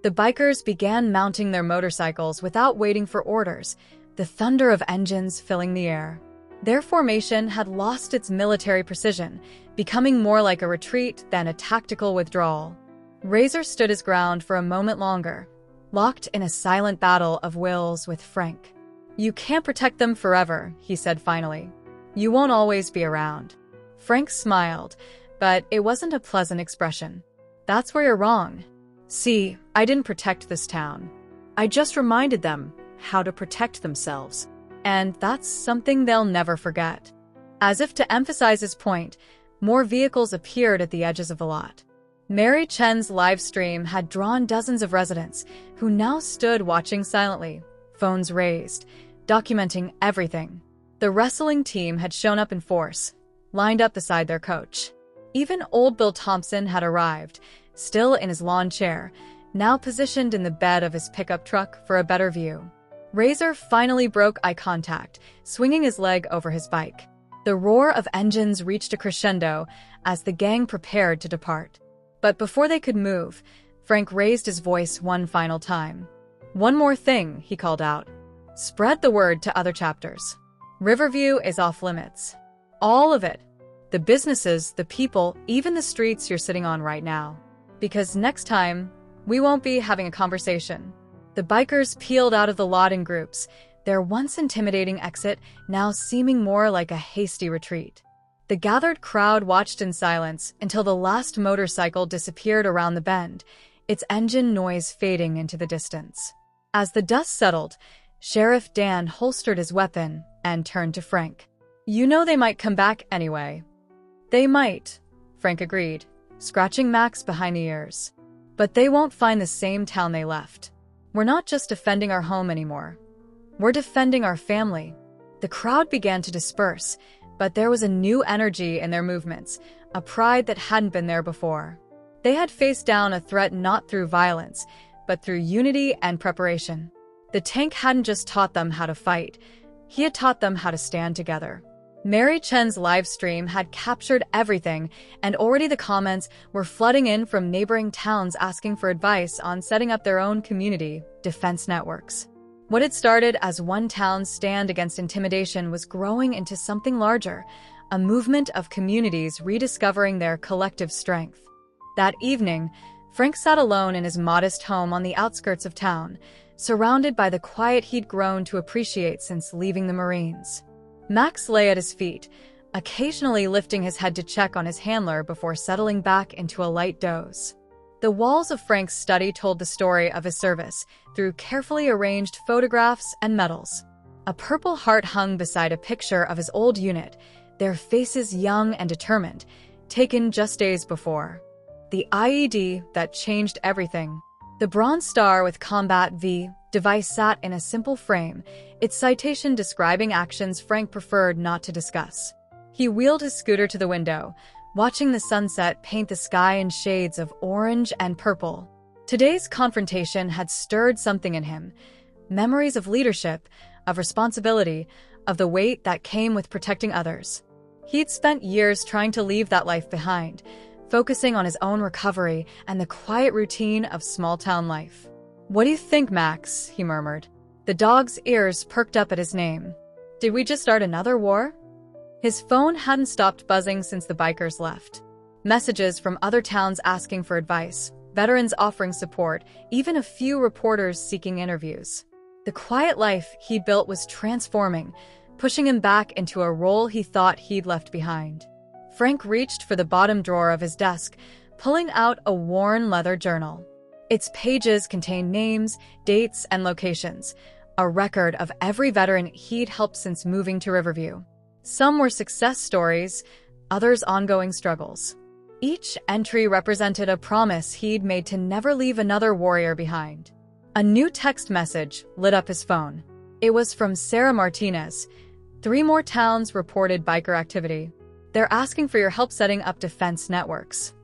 The bikers began mounting their motorcycles without waiting for orders, the thunder of engines filling the air. Their formation had lost its military precision, becoming more like a retreat than a tactical withdrawal. Razor stood his ground for a moment longer, locked in a silent battle of wills with Frank. You can't protect them forever, he said finally. You won't always be around. Frank smiled, but it wasn't a pleasant expression. That's where you're wrong. See, I didn't protect this town. I just reminded them how to protect themselves. And that's something they'll never forget. As if to emphasize his point, more vehicles appeared at the edges of the lot. Mary Chen's live stream had drawn dozens of residents who now stood watching silently, phones raised, documenting everything. The wrestling team had shown up in force, lined up beside their coach. Even old Bill Thompson had arrived, still in his lawn chair, now positioned in the bed of his pickup truck for a better view. Razor finally broke eye contact, swinging his leg over his bike. The roar of engines reached a crescendo as the gang prepared to depart. But before they could move, Frank raised his voice one final time. One more thing, he called out. Spread the word to other chapters. Riverview is off limits. All of it. The businesses, the people, even the streets you're sitting on right now. Because next time, we won't be having a conversation. The bikers peeled out of the lot in groups, their once intimidating exit now seeming more like a hasty retreat. The gathered crowd watched in silence until the last motorcycle disappeared around the bend, its engine noise fading into the distance. As the dust settled, Sheriff Dan holstered his weapon and turned to Frank. You know they might come back anyway. They might, Frank agreed, scratching Max behind the ears. But they won't find the same town they left. We're not just defending our home anymore. We're defending our family. The crowd began to disperse, But there was a new energy in their movements, a pride that hadn't been there before. They had faced down a threat not through violence, but through unity and preparation. The tank hadn't just taught them how to fight, he had taught them how to stand together. Mary Chen's live stream had captured everything, and already the comments were flooding in from neighboring towns asking for advice on setting up their own community defense networks. What had started as one town's stand against intimidation was growing into something larger, a movement of communities rediscovering their collective strength. That evening, Frank sat alone in his modest home on the outskirts of town, surrounded by the quiet he'd grown to appreciate since leaving the Marines. Max lay at his feet, occasionally lifting his head to check on his handler before settling back into a light doze. The walls of Frank's study told the story of his service through carefully arranged photographs and medals. A purple heart hung beside a picture of his old unit, their faces young and determined, taken just days before. The IED that changed everything. The Bronze Star with Combat V device sat in a simple frame, its citation describing actions Frank preferred not to discuss. He wheeled his scooter to the window, watching the sunset paint the sky in shades of orange and purple. Today's confrontation had stirred something in him, memories of leadership, of responsibility, of the weight that came with protecting others. He'd spent years trying to leave that life behind, focusing on his own recovery and the quiet routine of small-town life. "What do you think, Max?" he murmured. The dog's ears perked up at his name. "Did we just start another war?" His phone hadn't stopped buzzing since the bikers left. Messages from other towns asking for advice, veterans offering support, even a few reporters seeking interviews. The quiet life he'd built was transforming, pushing him back into a role he thought he'd left behind. Frank reached for the bottom drawer of his desk, pulling out a worn leather journal. Its pages contained names, dates, and locations, a record of every veteran he'd helped since moving to Riverview. Some were success stories, others ongoing struggles. Each entry represented a promise he'd made to never leave another warrior behind. A new text message lit up his phone. It was from Sarah Martinez. 3 more towns reported biker activity. They're asking for your help setting up defense networks.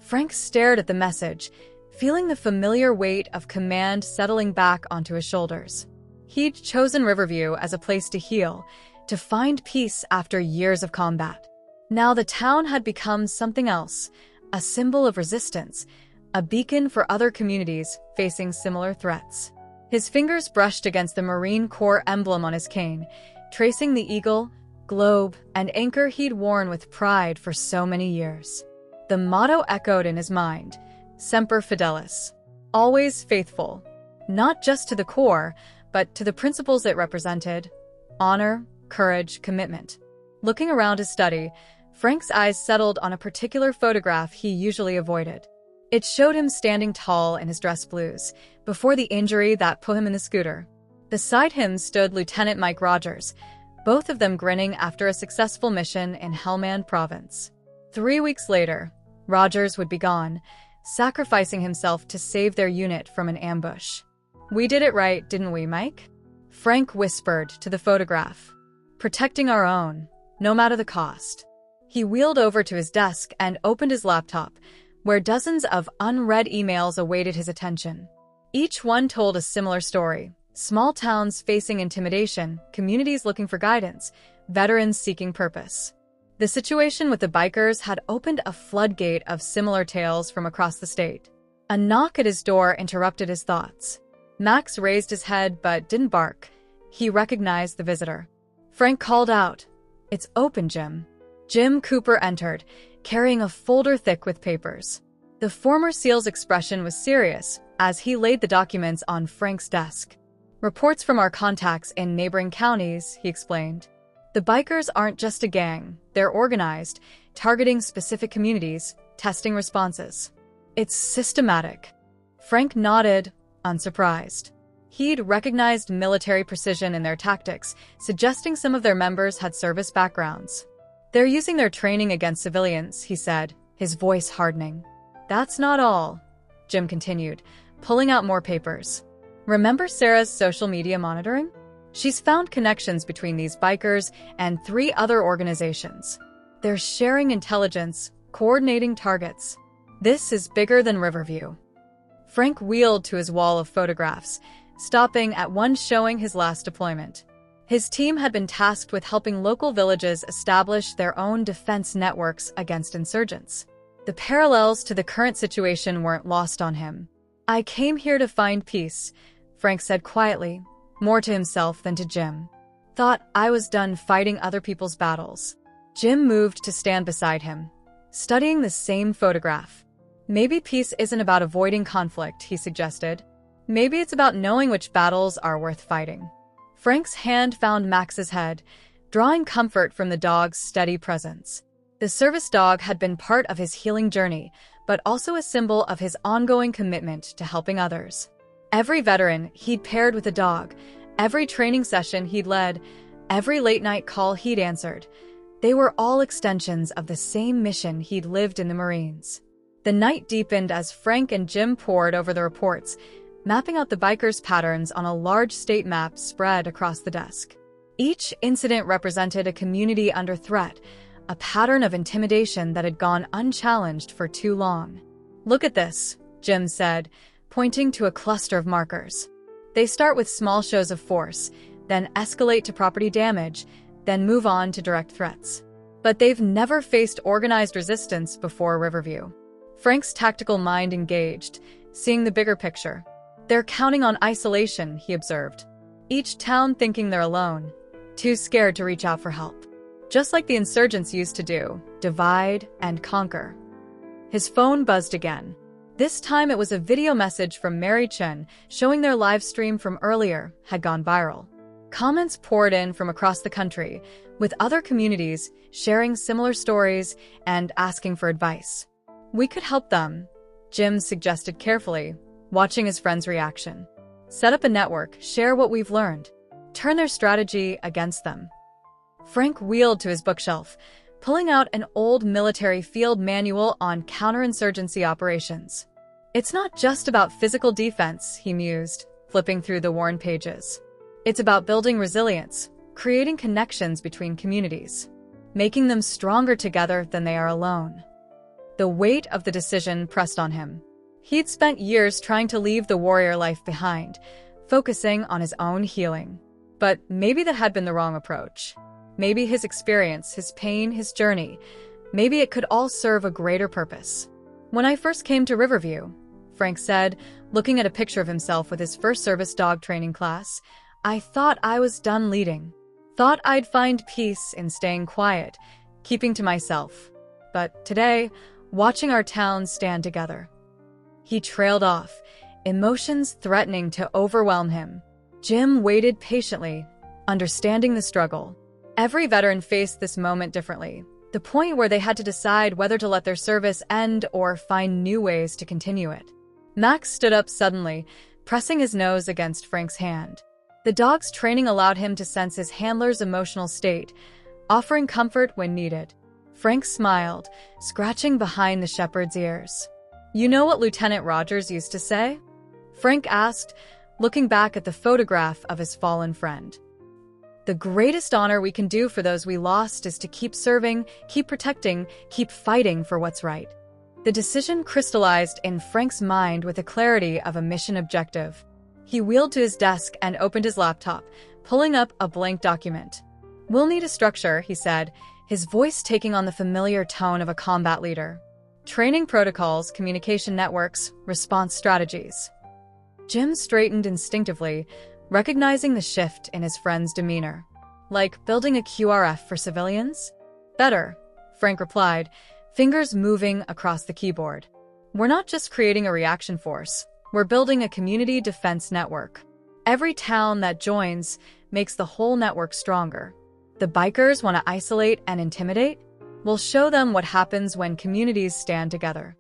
Frank stared at the message, feeling the familiar weight of command settling back onto his shoulders. He'd chosen Riverview as a place to heal, to find peace after years of combat. Now the town had become something else, a symbol of resistance, a beacon for other communities facing similar threats. His fingers brushed against the Marine Corps emblem on his cane, tracing the eagle, globe, and anchor he'd worn with pride for so many years. The motto echoed in his mind, Semper Fidelis, always faithful, not just to the Corps, but to the principles it represented: honor, courage, commitment. Looking around his study, Frank's eyes settled on a particular photograph he usually avoided. It showed him standing tall in his dress blues, before the injury that put him in the scooter. Beside him stood Lieutenant Mike Rogers, both of them grinning after a successful mission in Helmand Province. 3 weeks later, Rogers would be gone, sacrificing himself to save their unit from an ambush. "We did it right, didn't we, Mike?" Frank whispered to the photograph. "Protecting our own, no matter the cost." He wheeled over to his desk and opened his laptop, where dozens of unread emails awaited his attention. Each one told a similar story. Small towns facing intimidation, communities looking for guidance, veterans seeking purpose. The situation with the bikers had opened a floodgate of similar tales from across the state. A knock at his door interrupted his thoughts. Max raised his head but didn't bark. He recognized the visitor. Frank called out, "It's open, Jim." Jim Cooper entered, carrying a folder thick with papers. The former SEAL's expression was serious as he laid the documents on Frank's desk. "Reports from our contacts in neighboring counties," he explained. "The bikers aren't just a gang, they're organized, targeting specific communities, testing responses. It's systematic." Frank nodded, unsurprised. He'd recognized military precision in their tactics, suggesting some of their members had service backgrounds. "They're using their training against civilians," he said, his voice hardening. "That's not all," Jim continued, pulling out more papers. "Remember Sarah's social media monitoring? She's found connections between these bikers and 3 other organizations. They're sharing intelligence, coordinating targets. This is bigger than Riverview. Frank wheeled to his wall of photographs, stopping at one showing his last deployment. His team had been tasked with helping local villages establish their own defense networks against insurgents. The parallels to the current situation weren't lost on him. "I came here to find peace," Frank said quietly, more to himself than to Jim. "Thought I was done fighting other people's battles." Jim moved to stand beside him, studying the same photograph. "Maybe peace isn't about avoiding conflict," he suggested. "Maybe it's about knowing which battles are worth fighting." Frank's hand found Max's head, drawing comfort from the dog's steady presence. The service dog had been part of his healing journey, but also a symbol of his ongoing commitment to helping others. Every veteran he'd paired with a dog, every training session he'd led, every late-night call he'd answered, they were all extensions of the same mission he'd lived in the Marines. The night deepened as Frank and Jim pored over the reports, mapping out the bikers' patterns on a large state map spread across the desk. Each incident represented a community under threat, a pattern of intimidation that had gone unchallenged for too long. "Look at this," Jim said, pointing to a cluster of markers. "They start with small shows of force, then escalate to property damage, then move on to direct threats. But they've never faced organized resistance before Riverview." Frank's tactical mind engaged, seeing the bigger picture. "They're counting on isolation," he observed. "Each town thinking they're alone, too scared to reach out for help. Just like the insurgents used to do, divide and conquer." His phone buzzed again. This time it was a video message from Mary Chen showing their live stream from earlier had gone viral. Comments poured in from across the country, with other communities sharing similar stories and asking for advice. "We could help them," Jim suggested carefully, watching his friend's reaction. "Set up a network, share what we've learned, turn their strategy against them." Frank wheeled to his bookshelf, pulling out an old military field manual on counterinsurgency operations. "It's not just about physical defense," he mused, flipping through the worn pages. "It's about building resilience, creating connections between communities, making them stronger together than they are alone." The weight of the decision pressed on him. He'd spent years trying to leave the warrior life behind, focusing on his own healing. But maybe that had been the wrong approach. Maybe his experience, his pain, his journey, maybe it could all serve a greater purpose. "When I first came to Riverview," Frank said, looking at a picture of himself with his first service dog training class, "I thought I was done leading. Thought I'd find peace in staying quiet, keeping to myself. But today, watching our town stand together." He trailed off, emotions threatening to overwhelm him. Jim waited patiently, understanding the struggle. Every veteran faced this moment differently, the point where they had to decide whether to let their service end or find new ways to continue it. Max stood up suddenly, pressing his nose against Frank's hand. The dog's training allowed him to sense his handler's emotional state, offering comfort when needed. Frank smiled, scratching behind the shepherd's ears. "You know what Lieutenant Rogers used to say?" Frank asked, looking back at the photograph of his fallen friend. "The greatest honor we can do for those we lost is to keep serving, keep protecting, keep fighting for what's right." The decision crystallized in Frank's mind with the clarity of a mission objective. He wheeled to his desk and opened his laptop, pulling up a blank document. "We'll need a structure," he said, his voice taking on the familiar tone of a combat leader. "Training protocols, communication networks, response strategies." Jim straightened instinctively, recognizing the shift in his friend's demeanor. "Like building a QRF for civilians?" "Better," Frank replied, fingers moving across the keyboard. "We're not just creating a reaction force, we're building a community defense network. Every town that joins makes the whole network stronger. The bikers want to isolate and intimidate? We'll show them what happens when communities stand together."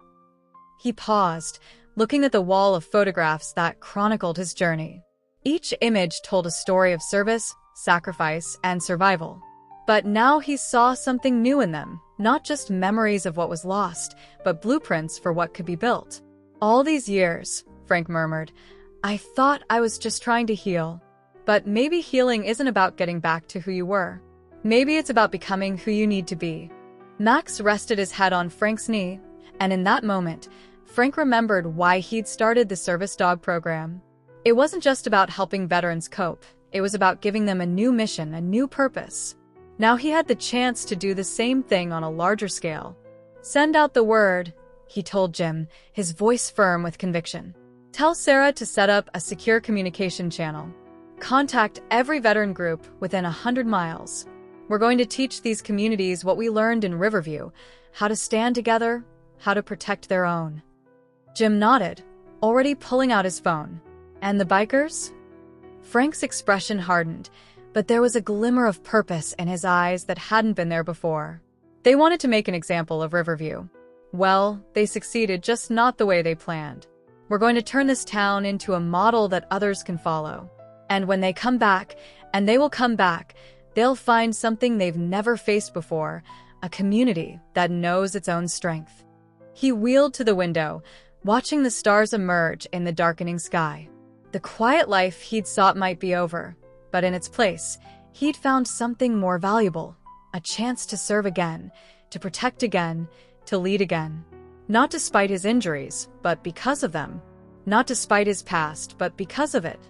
He paused, looking at the wall of photographs that chronicled his journey. Each image told a story of service, sacrifice, and survival. But now he saw something new in them, not just memories of what was lost, but blueprints for what could be built. "All these years," Frank murmured, "I thought I was just trying to heal. But maybe healing isn't about getting back to who you were. Maybe it's about becoming who you need to be. Max rested his head on Frank's knee, and in that moment, Frank remembered why he'd started the service dog program. It wasn't just about helping veterans cope. It was about giving them a new mission, a new purpose. Now he had the chance to do the same thing on a larger scale. "Send out the word," he told Jim, his voice firm with conviction. "Tell Sarah to set up a secure communication channel. Contact every veteran group within 100 miles. We're going to teach these communities what we learned in Riverview, how to stand together, how to protect their own." Jim nodded, already pulling out his phone. "And the bikers?" Frank's expression hardened, but there was a glimmer of purpose in his eyes that hadn't been there before. They wanted to make an example of Riverview. Well, they succeeded, just not the way they planned. "We're going to turn this town into a model that others can follow. And when they come back, and they will come back, they'll find something they've never faced before, a community that knows its own strength." He wheeled to the window, watching the stars emerge in the darkening sky. The quiet life he'd sought might be over, but in its place, he'd found something more valuable, a chance to serve again, to protect again, to lead again. Not despite his injuries, but because of them. Not despite his past, but because of it.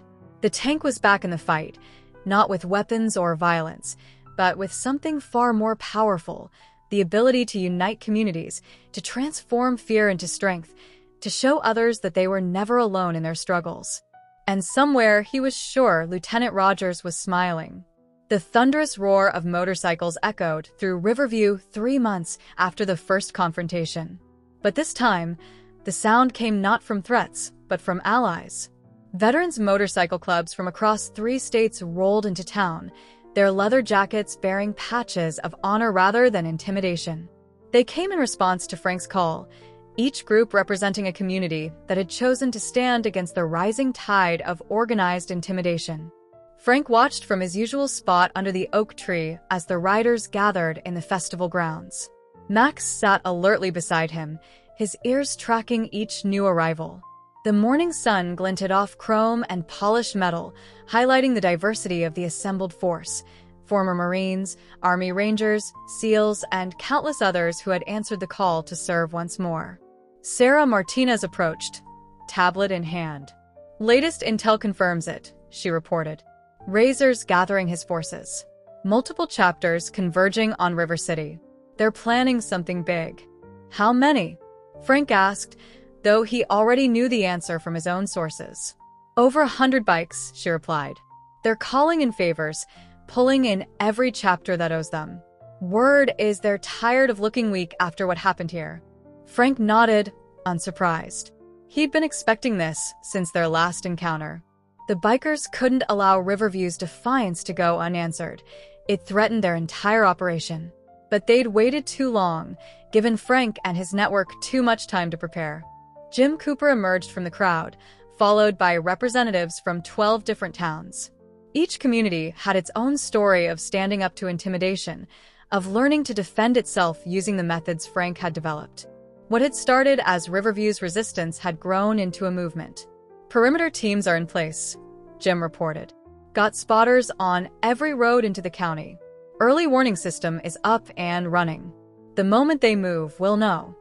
The tank was back in the fight, not with weapons or violence, but with something far more powerful, the ability to unite communities, to transform fear into strength, to show others that they were never alone in their struggles. And somewhere, he was sure Lieutenant Rogers was smiling. The thunderous roar of motorcycles echoed through Riverview 3 months after the first confrontation. But this time, the sound came not from threats, but from allies. Veterans motorcycle clubs from across 3 states rolled into town, their leather jackets bearing patches of honor rather than intimidation. They came in response to Frank's call, each group representing a community that had chosen to stand against the rising tide of organized intimidation. Frank watched from his usual spot under the oak tree as the riders gathered in the festival grounds. Max sat alertly beside him, his ears tracking each new arrival. The morning sun glinted off chrome and polished metal, highlighting the diversity of the assembled force. Former Marines, Army Rangers, SEALs, and countless others who had answered the call to serve once more. Sarah Martinez approached, tablet in hand. "Latest intel confirms it," she reported. "Razor's gathering his forces. Multiple chapters converging on River City. They're planning something big." "How many?" Frank asked, though he already knew the answer from his own sources. "Over 100 bikes," she replied. "They're calling in favors, pulling in every chapter that owes them. Word is they're tired of looking weak after what happened here." Frank nodded, unsurprised. He'd been expecting this since their last encounter. The bikers couldn't allow Riverview's defiance to go unanswered. It threatened their entire operation. But they'd waited too long, given Frank and his network too much time to prepare. Jim Cooper emerged from the crowd, followed by representatives from 12 different towns. Each community had its own story of standing up to intimidation, of learning to defend itself using the methods Frank had developed. What had started as Riverview's resistance had grown into a movement. "Perimeter teams are in place," Jim reported. "Got spotters on every road into the county. Early warning system is up and running. The moment they move, we'll know."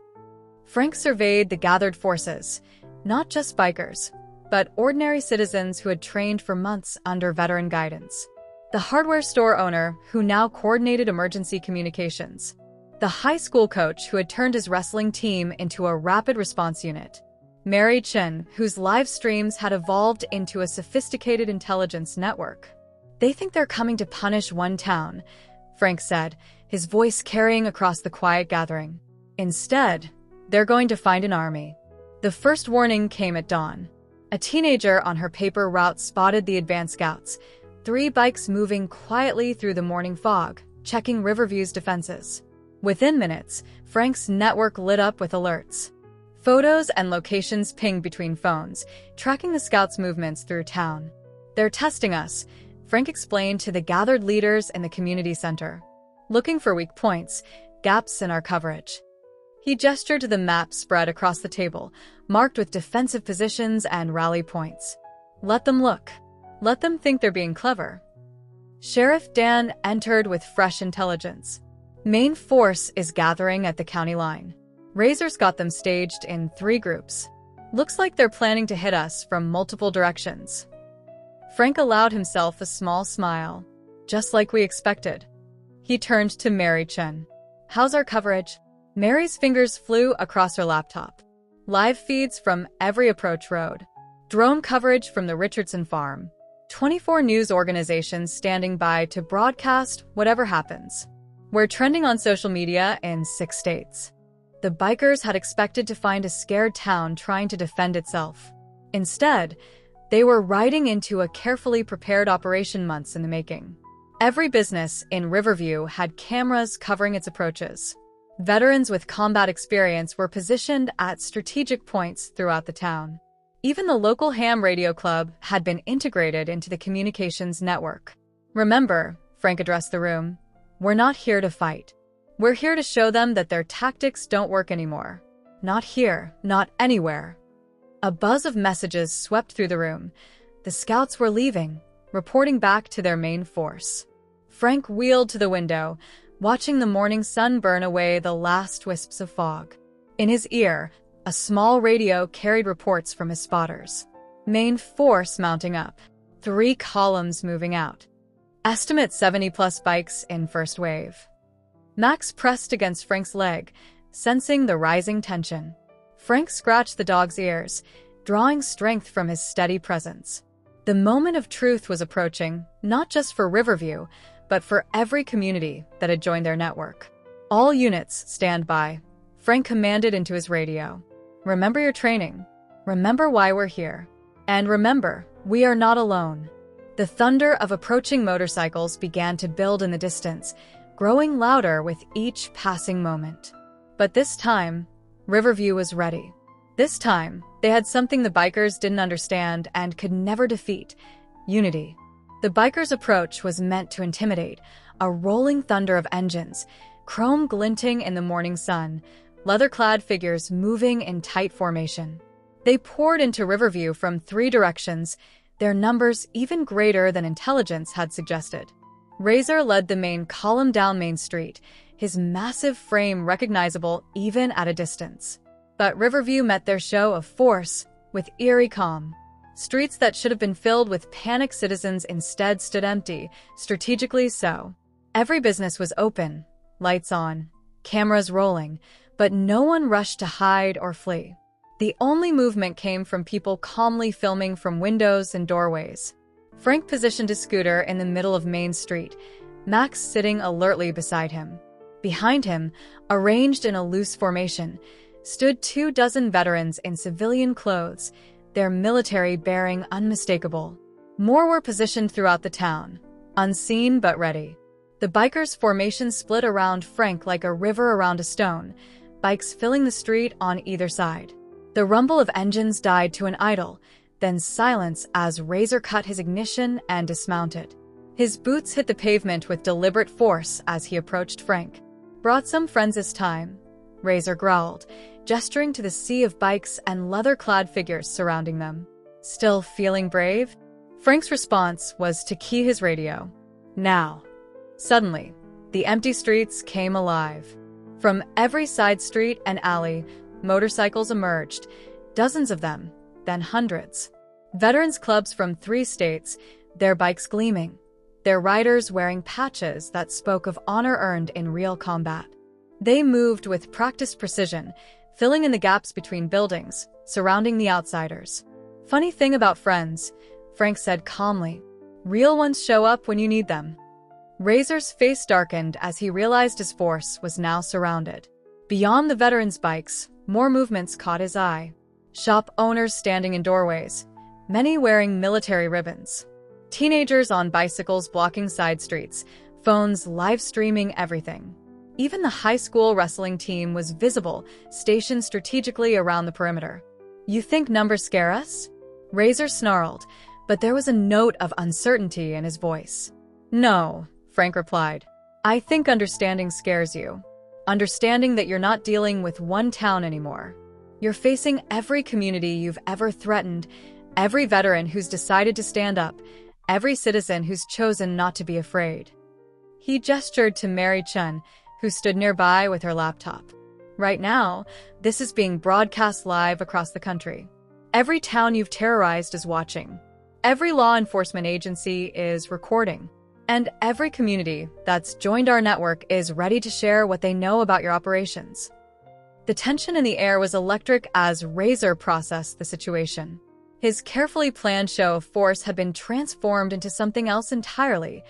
Frank surveyed the gathered forces, not just bikers, but ordinary citizens who had trained for months under veteran guidance. The hardware store owner who now coordinated emergency communications. The high school coach who had turned his wrestling team into a rapid response unit. Mary Chin, whose live streams had evolved into a sophisticated intelligence network. "They think they're coming to punish one town," Frank said, his voice carrying across the quiet gathering. "Instead, they're going to find an army." The first warning came at dawn. A teenager on her paper route spotted the advance scouts, 3 bikes moving quietly through the morning fog, checking Riverview's defenses. Within minutes, Frank's network lit up with alerts. Photos and locations pinged between phones, tracking the scouts' movements through town. "They're testing us," Frank explained to the gathered leaders in the community center. "Looking for weak points, gaps in our coverage." He gestured to the map spread across the table, marked with defensive positions and rally points. "Let them look." Let them think they're being clever. Sheriff Dan entered with fresh intelligence. Main force is gathering at the county line. Razor's got them staged in 3 groups. Looks like they're planning to hit us from multiple directions. Frank allowed himself a small smile, just like we expected. He turned to Mary Chen. How's our coverage? Mary's fingers flew across her laptop. Live feeds from every approach road. Drone coverage from the Richardson farm. 24 news organizations standing by to broadcast whatever happens. We're trending on social media in 6 states. The bikers had expected to find a scared town trying to defend itself. Instead, they were riding into a carefully prepared operation months in the making. Every business in Riverview had cameras covering its approaches. Veterans with combat experience were positioned at strategic points throughout the town. Even the local ham radio club had been integrated into the communications network. Remember, Frank addressed the room, we're not here to fight. We're here to show them that their tactics don't work anymore. Not here, not anywhere. A buzz of messages swept through the room. The scouts were leaving, reporting back to their main force. Frank wheeled to the window, watching the morning sun burn away the last wisps of fog. In his ear, a small radio carried reports from his spotters. Main force mounting up. 3 columns moving out. Estimate 70+ bikes in first wave. Max pressed against Frank's leg, sensing the rising tension. Frank scratched the dog's ears, drawing strength from his steady presence. The moment of truth was approaching, not just for Riverview, but for every community that had joined their network. All units, stand by. Frank commanded into his radio. Remember your training. Remember why we're here. And remember, we are not alone. The thunder of approaching motorcycles began to build in the distance, growing louder with each passing moment. But this time, Riverview was ready. This time, they had something the bikers didn't understand and could never defeat: unity. The bikers' approach was meant to intimidate, a rolling thunder of engines, chrome glinting in the morning sun, leather-clad figures moving in tight formation. They poured into Riverview from 3 directions, their numbers even greater than intelligence had suggested. Razor led the main column down Main Street, his massive frame recognizable even at a distance. But Riverview met their show of force with eerie calm. Streets that should have been filled with panicked citizens instead stood empty, strategically so. Every business was open, lights on, cameras rolling, but no one rushed to hide or flee. The only movement came from people calmly filming from windows and doorways. Frank positioned his scooter in the middle of Main Street, Max sitting alertly beside him. Behind him, arranged in a loose formation, stood 24 veterans in civilian clothes, their military bearing unmistakable. More were positioned throughout the town, unseen but ready. The bikers' formation split around Frank like a river around a stone, bikes filling the street on either side. The rumble of engines died to an idle, then silence as Razor cut his ignition and dismounted. His boots hit the pavement with deliberate force as he approached Frank. "Brought some friends this time," Razor growled, gesturing to the sea of bikes and leather-clad figures surrounding them. "Still feeling brave?" Frank's response was to key his radio. Now. Suddenly, the empty streets came alive. From every side street and alley, motorcycles emerged, dozens of them, then hundreds. Veterans clubs from 3 states, their bikes gleaming, their riders wearing patches that spoke of honor earned in real combat. They moved with practiced precision, filling in the gaps between buildings, surrounding the outsiders. "Funny thing about friends," Frank said calmly. "Real ones show up when you need them." Razor's face darkened as he realized his force was now surrounded. Beyond the veterans' bikes, more movements caught his eye. Shop owners standing in doorways, many wearing military ribbons. Teenagers on bicycles blocking side streets, phones live streaming everything. Even the high school wrestling team was visible, stationed strategically around the perimeter. "You think numbers scare us?" Razor snarled, but there was a note of uncertainty in his voice. "No," Frank replied. "I think understanding scares you. Understanding that you're not dealing with one town anymore. You're facing every community you've ever threatened, every veteran who's decided to stand up, every citizen who's chosen not to be afraid. He gestured to Mary Chun, who stood nearby with her laptop. Right now, this is being broadcast live across the country. Every town you've terrorized is watching. Every law enforcement agency is recording. And every community that's joined our network is ready to share what they know about your operations. The tension in the air was electric as Razor processed the situation. His carefully planned show of force had been transformed into something else entirely,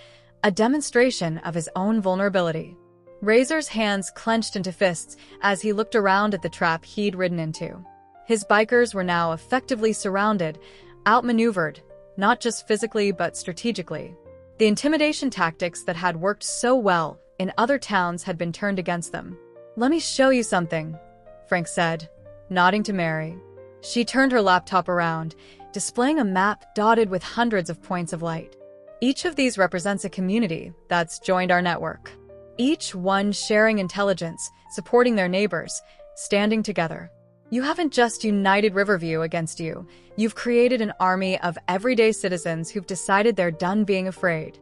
a demonstration of his own vulnerability. Razor's hands clenched into fists as he looked around at the trap he'd ridden into. His bikers were now effectively surrounded, outmaneuvered, not just physically but strategically. The intimidation tactics that had worked so well in other towns had been turned against them. "Let me show you something," Frank said, nodding to Mary. She turned her laptop around, displaying a map dotted with hundreds of points of light. Each of these represents a community that's joined our network. Each one sharing intelligence, supporting their neighbors, standing together. You haven't just united Riverview against you. You've created an army of everyday citizens who've decided they're done being afraid.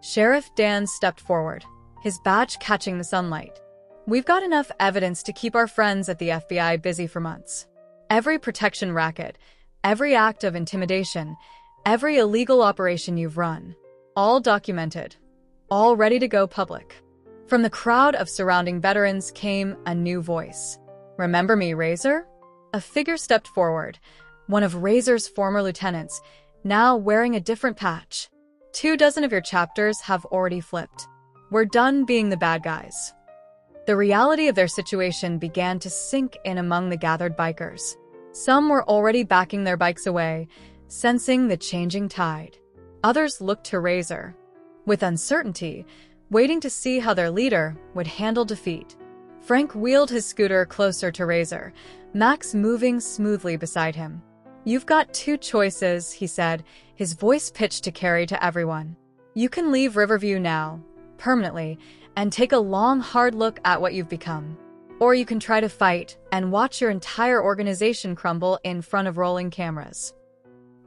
Sheriff Dan stepped forward, his badge catching the sunlight. "We've got enough evidence to keep our friends at the FBI busy for months. Every protection racket, every act of intimidation, every illegal operation you've run, all documented, all ready to go public." From the crowd of surrounding veterans came a new voice. "Remember me, Razor?" A figure stepped forward, one of Razor's former lieutenants, now wearing a different patch. 24 of your chapters have already flipped. We're done being the bad guys." The reality of their situation began to sink in among the gathered bikers. Some were already backing their bikes away, sensing the changing tide. Others looked to Razor, with uncertainty, waiting to see how their leader would handle defeat. Frank wheeled his scooter closer to Razor, Max moving smoothly beside him. "You've got two choices," he said, his voice pitched to carry to everyone. "You can leave Riverview now, permanently, and take a long, hard look at what you've become. Or you can try to fight and watch your entire organization crumble in front of rolling cameras."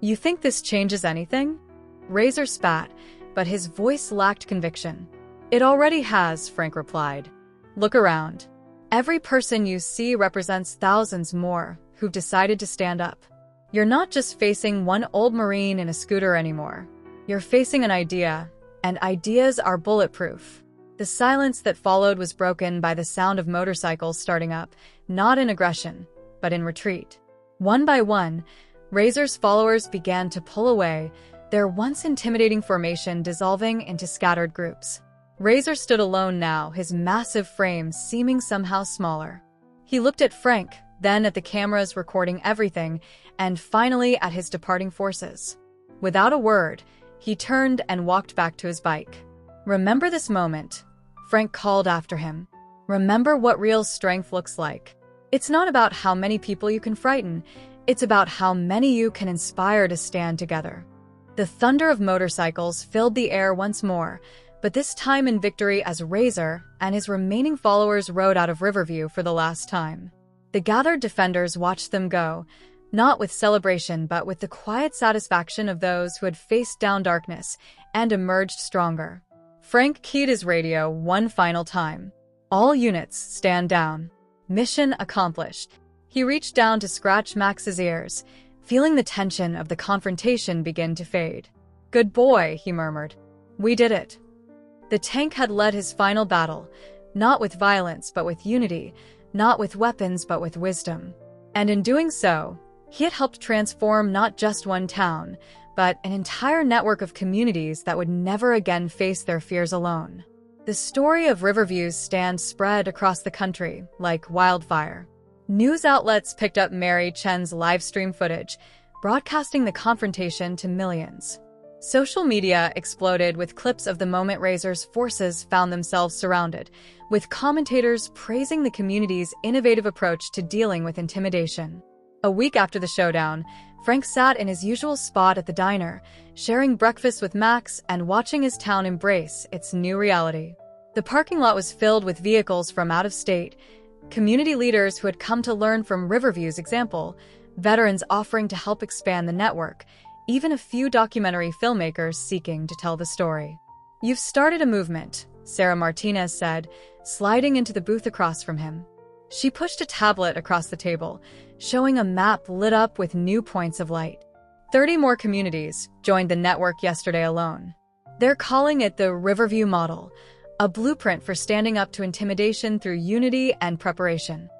"You think this changes anything?" Razor spat, but his voice lacked conviction. "It already has," Frank replied. "Look around. Every person you see represents thousands more who've decided to stand up. You're not just facing one old Marine in a scooter anymore. You're facing an idea, and ideas are bulletproof." The silence that followed was broken by the sound of motorcycles starting up, not in aggression, but in retreat. One by one, Razor's followers began to pull away, their once intimidating formation dissolving into scattered groups. Razor stood alone now, his massive frame seeming somehow smaller. He looked at Frank, then at the cameras recording everything, and finally at his departing forces. Without a word, he turned and walked back to his bike. "Remember this moment," Frank called after him. "Remember what real strength looks like. It's not about how many people you can frighten, it's about how many you can inspire to stand together." The thunder of motorcycles filled the air once more, but this time in victory as Razor and his remaining followers rode out of Riverview for the last time. The gathered defenders watched them go, not with celebration but with the quiet satisfaction of those who had faced down darkness and emerged stronger. Frank keyed his radio one final time. "All units, stand down. Mission accomplished." He reached down to scratch Max's ears, feeling the tension of the confrontation begin to fade. "Good boy," he murmured. "We did it." The tank had led his final battle, not with violence but with unity, not with weapons but with wisdom. And in doing so, he had helped transform not just one town, but an entire network of communities that would never again face their fears alone. The story of Riverview's stand spread across the country like wildfire. News outlets picked up Mary Chen's livestream footage, broadcasting the confrontation to millions. Social media exploded with clips of the moment Razor's forces found themselves surrounded, with commentators praising the community's innovative approach to dealing with intimidation. A week after the showdown, Frank sat in his usual spot at the diner, sharing breakfast with Max and watching his town embrace its new reality. The parking lot was filled with vehicles from out of state, community leaders who had come to learn from Riverview's example, veterans offering to help expand the network, even a few documentary filmmakers seeking to tell the story. "You've started a movement," Sarah Martinez said, sliding into the booth across from him. She pushed a tablet across the table, showing a map lit up with new points of light. 30 more communities joined the network yesterday alone. They're calling it the Riverview Model, a blueprint for standing up to intimidation through unity and preparation.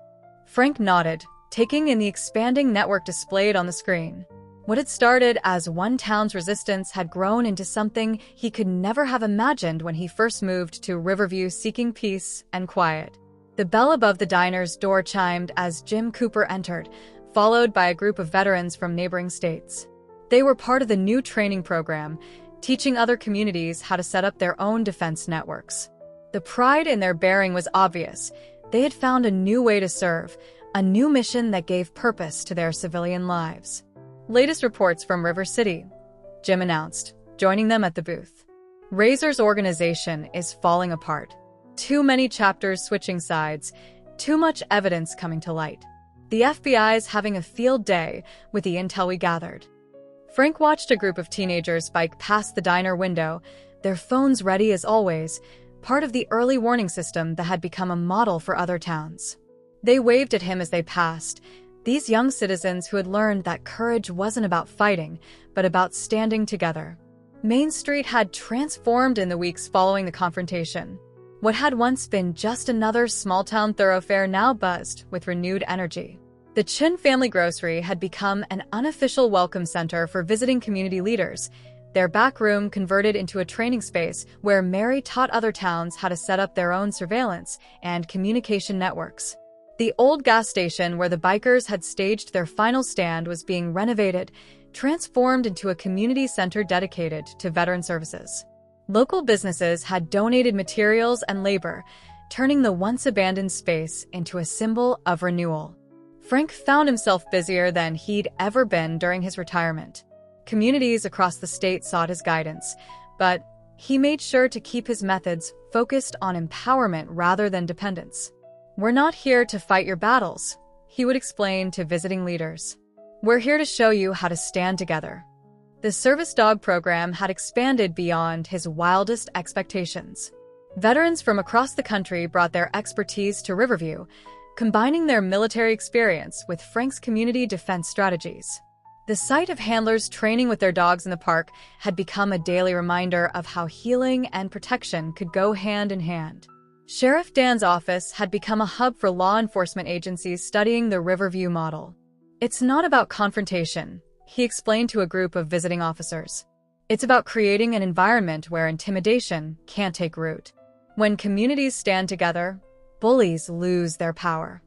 Frank nodded, taking in the expanding network displayed on the screen. What had started as one town's resistance had grown into something he could never have imagined when he first moved to Riverview seeking peace and quiet. The bell above the diner's door chimed as Jim Cooper entered, followed by a group of veterans from neighboring states. They were part of the new training program, teaching other communities how to set up their own defense networks. The pride in their bearing was obvious. They had found a new way to serve, a new mission that gave purpose to their civilian lives. "Latest reports from River City," Jim announced, joining them at the booth. "Razor's organization is falling apart. Too many chapters switching sides, too much evidence coming to light. The FBI's having a field day with the intel we gathered." Frank watched a group of teenagers bike past the diner window, their phones ready as always, part of the early warning system that had become a model for other towns. They waved at him as they passed, these young citizens who had learned that courage wasn't about fighting, but about standing together. Main Street had transformed in the weeks following the confrontation. What had once been just another small-town thoroughfare now buzzed with renewed energy. The Chin Family Grocery had become an unofficial welcome center for visiting community leaders, their back room converted into a training space where Mary taught other towns how to set up their own surveillance and communication networks. The old gas station where the bikers had staged their final stand was being renovated, transformed into a community center dedicated to veteran services. Local businesses had donated materials and labor, turning the once-abandoned space into a symbol of renewal. Frank found himself busier than he'd ever been during his retirement. Communities across the state sought his guidance, but he made sure to keep his methods focused on empowerment rather than dependence. "We're not here to fight your battles," he would explain to visiting leaders. "We're here to show you how to stand together." The service dog program had expanded beyond his wildest expectations. Veterans from across the country brought their expertise to Riverview, combining their military experience with Frank's community defense strategies. The sight of handlers training with their dogs in the park had become a daily reminder of how healing and protection could go hand in hand. Sheriff Dan's office had become a hub for law enforcement agencies studying the Riverview model. "It's not about confrontation," he explained to a group of visiting officers. "It's about creating an environment where intimidation can't take root. When communities stand together, bullies lose their power."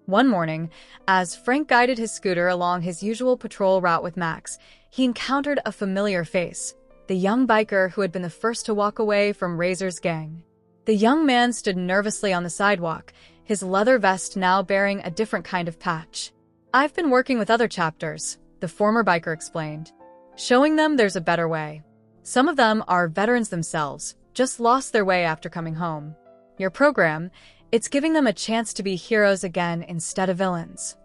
One morning, as Frank guided his scooter along his usual patrol route with Max, he encountered a familiar face, the young biker who had been the first to walk away from Razor's gang. The young man stood nervously on the sidewalk, his leather vest now bearing a different kind of patch. "I've been working with other chapters," the former biker explained, "showing them there's a better way. Some of them are veterans themselves, just lost their way after coming home. Your program, it's giving them a chance to be heroes again instead of villains."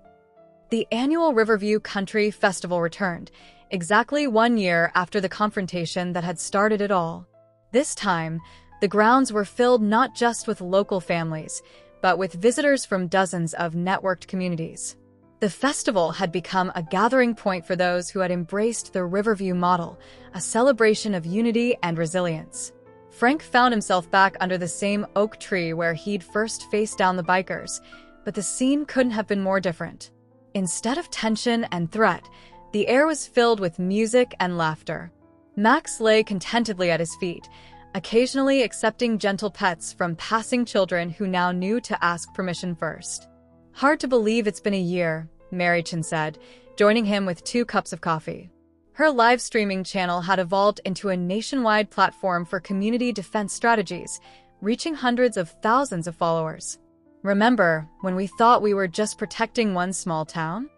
The annual Riverview Country Festival returned, exactly 1 year after the confrontation that had started it all. This time, the grounds were filled not just with local families, but with visitors from dozens of networked communities. The festival had become a gathering point for those who had embraced the Riverview model, a celebration of unity and resilience. Frank found himself back under the same oak tree where he'd first faced down the bikers, but the scene couldn't have been more different. Instead of tension and threat, the air was filled with music and laughter. Max lay contentedly at his feet, occasionally accepting gentle pets from passing children who now knew to ask permission first. "Hard to believe it's been a year," Mary Chin said, joining him with 2 cups of coffee. Her live streaming channel had evolved into a nationwide platform for community defense strategies, reaching hundreds of thousands of followers. "Remember when we thought we were just protecting one small town?"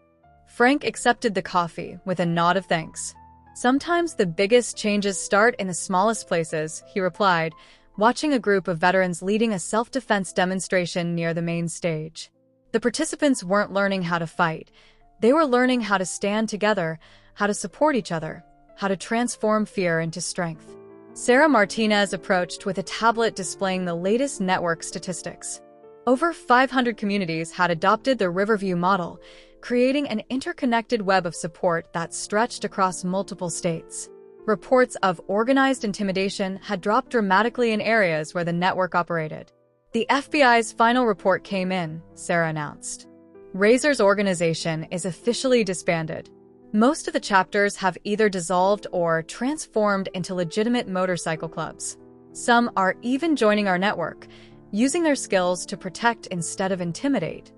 Frank accepted the coffee with a nod of thanks. "Sometimes the biggest changes start in the smallest places," he replied, watching a group of veterans leading a self-defense demonstration near the main stage. The participants weren't learning how to fight. They were learning how to stand together, how to support each other, how to transform fear into strength. Sarah Martinez approached with a tablet displaying the latest network statistics. Over 500 communities had adopted the Riverview model, creating an interconnected web of support that stretched across multiple states. Reports of organized intimidation had dropped dramatically in areas where the network operated. The FBI's final report came in, Sarah announced. Razor's organization is officially disbanded. Most of the chapters have either dissolved or transformed into legitimate motorcycle clubs. Some are even joining our network, using their skills to protect instead of intimidate.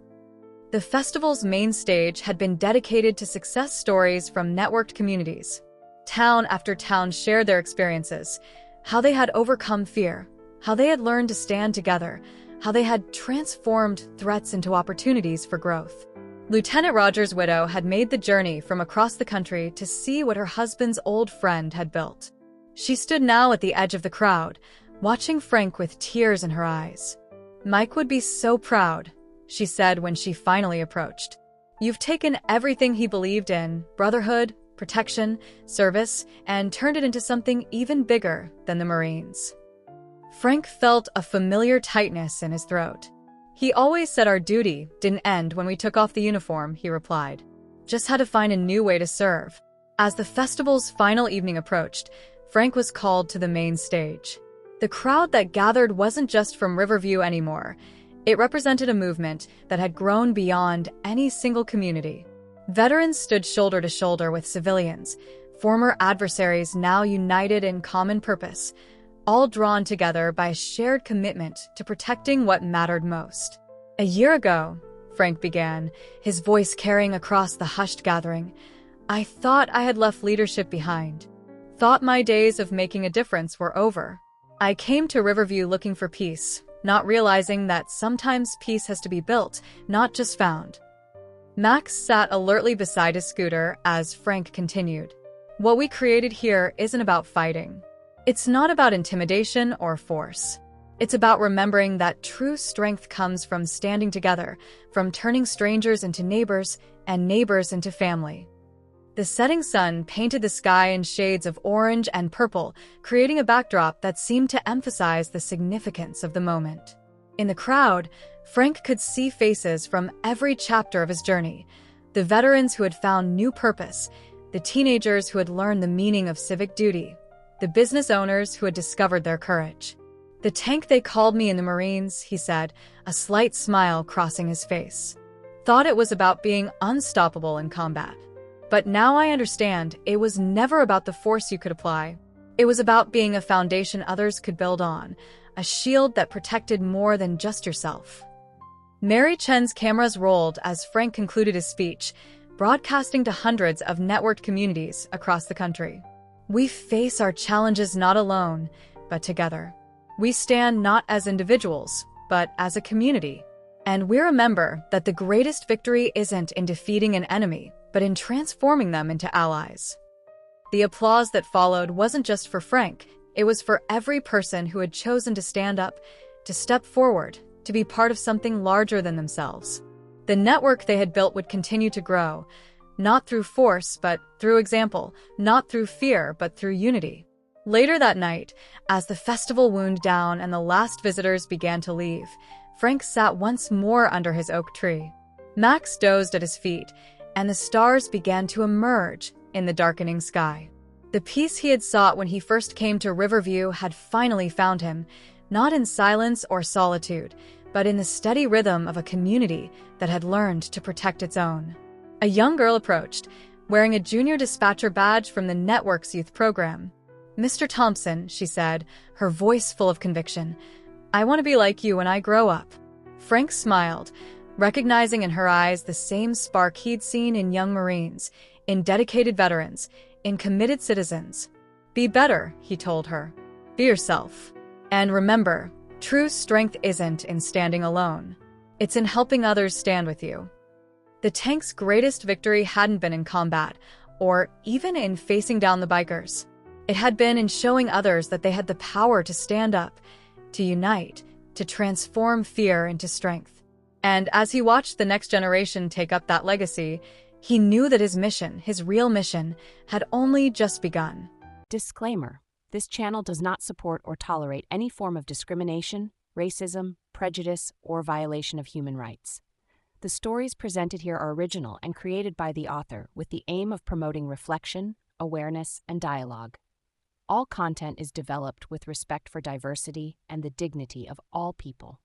The festival's main stage had been dedicated to success stories from networked communities. Town after town shared their experiences, how they had overcome fear, how they had learned to stand together, how they had transformed threats into opportunities for growth. Lieutenant Rogers' widow had made the journey from across the country to see what her husband's old friend had built. She stood now at the edge of the crowd, watching Frank with tears in her eyes. "Mike would be so proud," she said when she finally approached. "You've taken everything he believed in, brotherhood, protection, service, and turned it into something even bigger than the Marines." Frank felt a familiar tightness in his throat. "He always said our duty didn't end when we took off the uniform," he replied. "Just had to find a new way to serve." As the festival's final evening approached, Frank was called to the main stage. The crowd that gathered wasn't just from Riverview anymore. It represented a movement that had grown beyond any single community. Veterans stood shoulder to shoulder with civilians, former adversaries now united in common purpose, all drawn together by a shared commitment to protecting what mattered most. "A year ago," Frank began, his voice carrying across the hushed gathering, "I thought I had left leadership behind. Thought my days of making a difference were over. I came to Riverview looking for peace, not realizing that sometimes peace has to be built, not just found." Max sat alertly beside his scooter as Frank continued. "What we created here isn't about fighting. It's not about intimidation or force. It's about remembering that true strength comes from standing together, from turning strangers into neighbors and neighbors into family." The setting sun painted the sky in shades of orange and purple, creating a backdrop that seemed to emphasize the significance of the moment. In the crowd, Frank could see faces from every chapter of his journey: the veterans who had found new purpose, the teenagers who had learned the meaning of civic duty, the business owners who had discovered their courage. "The tank they called me in the Marines," he said, a slight smile crossing his face. "Thought it was about being unstoppable in combat. But now I understand it was never about the force you could apply. It was about being a foundation others could build on, a shield that protected more than just yourself." Mary Chen's cameras rolled as Frank concluded his speech, broadcasting to hundreds of networked communities across the country. "We face our challenges not alone, but together. We stand not as individuals, but as a community. And we remember that the greatest victory isn't in defeating an enemy, but in transforming them into allies." The applause that followed wasn't just for Frank, it was for every person who had chosen to stand up, to step forward, to be part of something larger than themselves. The network they had built would continue to grow, not through force, but through example, not through fear, but through unity. Later that night, as the festival wound down and the last visitors began to leave, Frank sat once more under his oak tree. Max dozed at his feet, and the stars began to emerge in the darkening sky. The peace he had sought when he first came to Riverview had finally found him, not in silence or solitude, but in the steady rhythm of a community that had learned to protect its own. A young girl approached, wearing a junior dispatcher badge from the network's youth program. "Mr. Thompson," she said, her voice full of conviction, "I want to be like you when I grow up." Frank smiled, recognizing in her eyes the same spark he'd seen in young Marines, in dedicated veterans, in committed citizens. "Be better," he told her. "Be yourself. And remember, true strength isn't in standing alone. It's in helping others stand with you." The tank's greatest victory hadn't been in combat, or even in facing down the bikers. It had been in showing others that they had the power to stand up, to unite, to transform fear into strength. And as he watched the next generation take up that legacy, He knew that his mission, his real mission, had only just begun. Disclaimer: this channel does not support or tolerate any form of discrimination, racism, prejudice, or violation of human rights. The stories presented here are original and created by the author with the aim of promoting reflection, awareness, and dialogue. All content is developed with respect for diversity and the dignity of all people.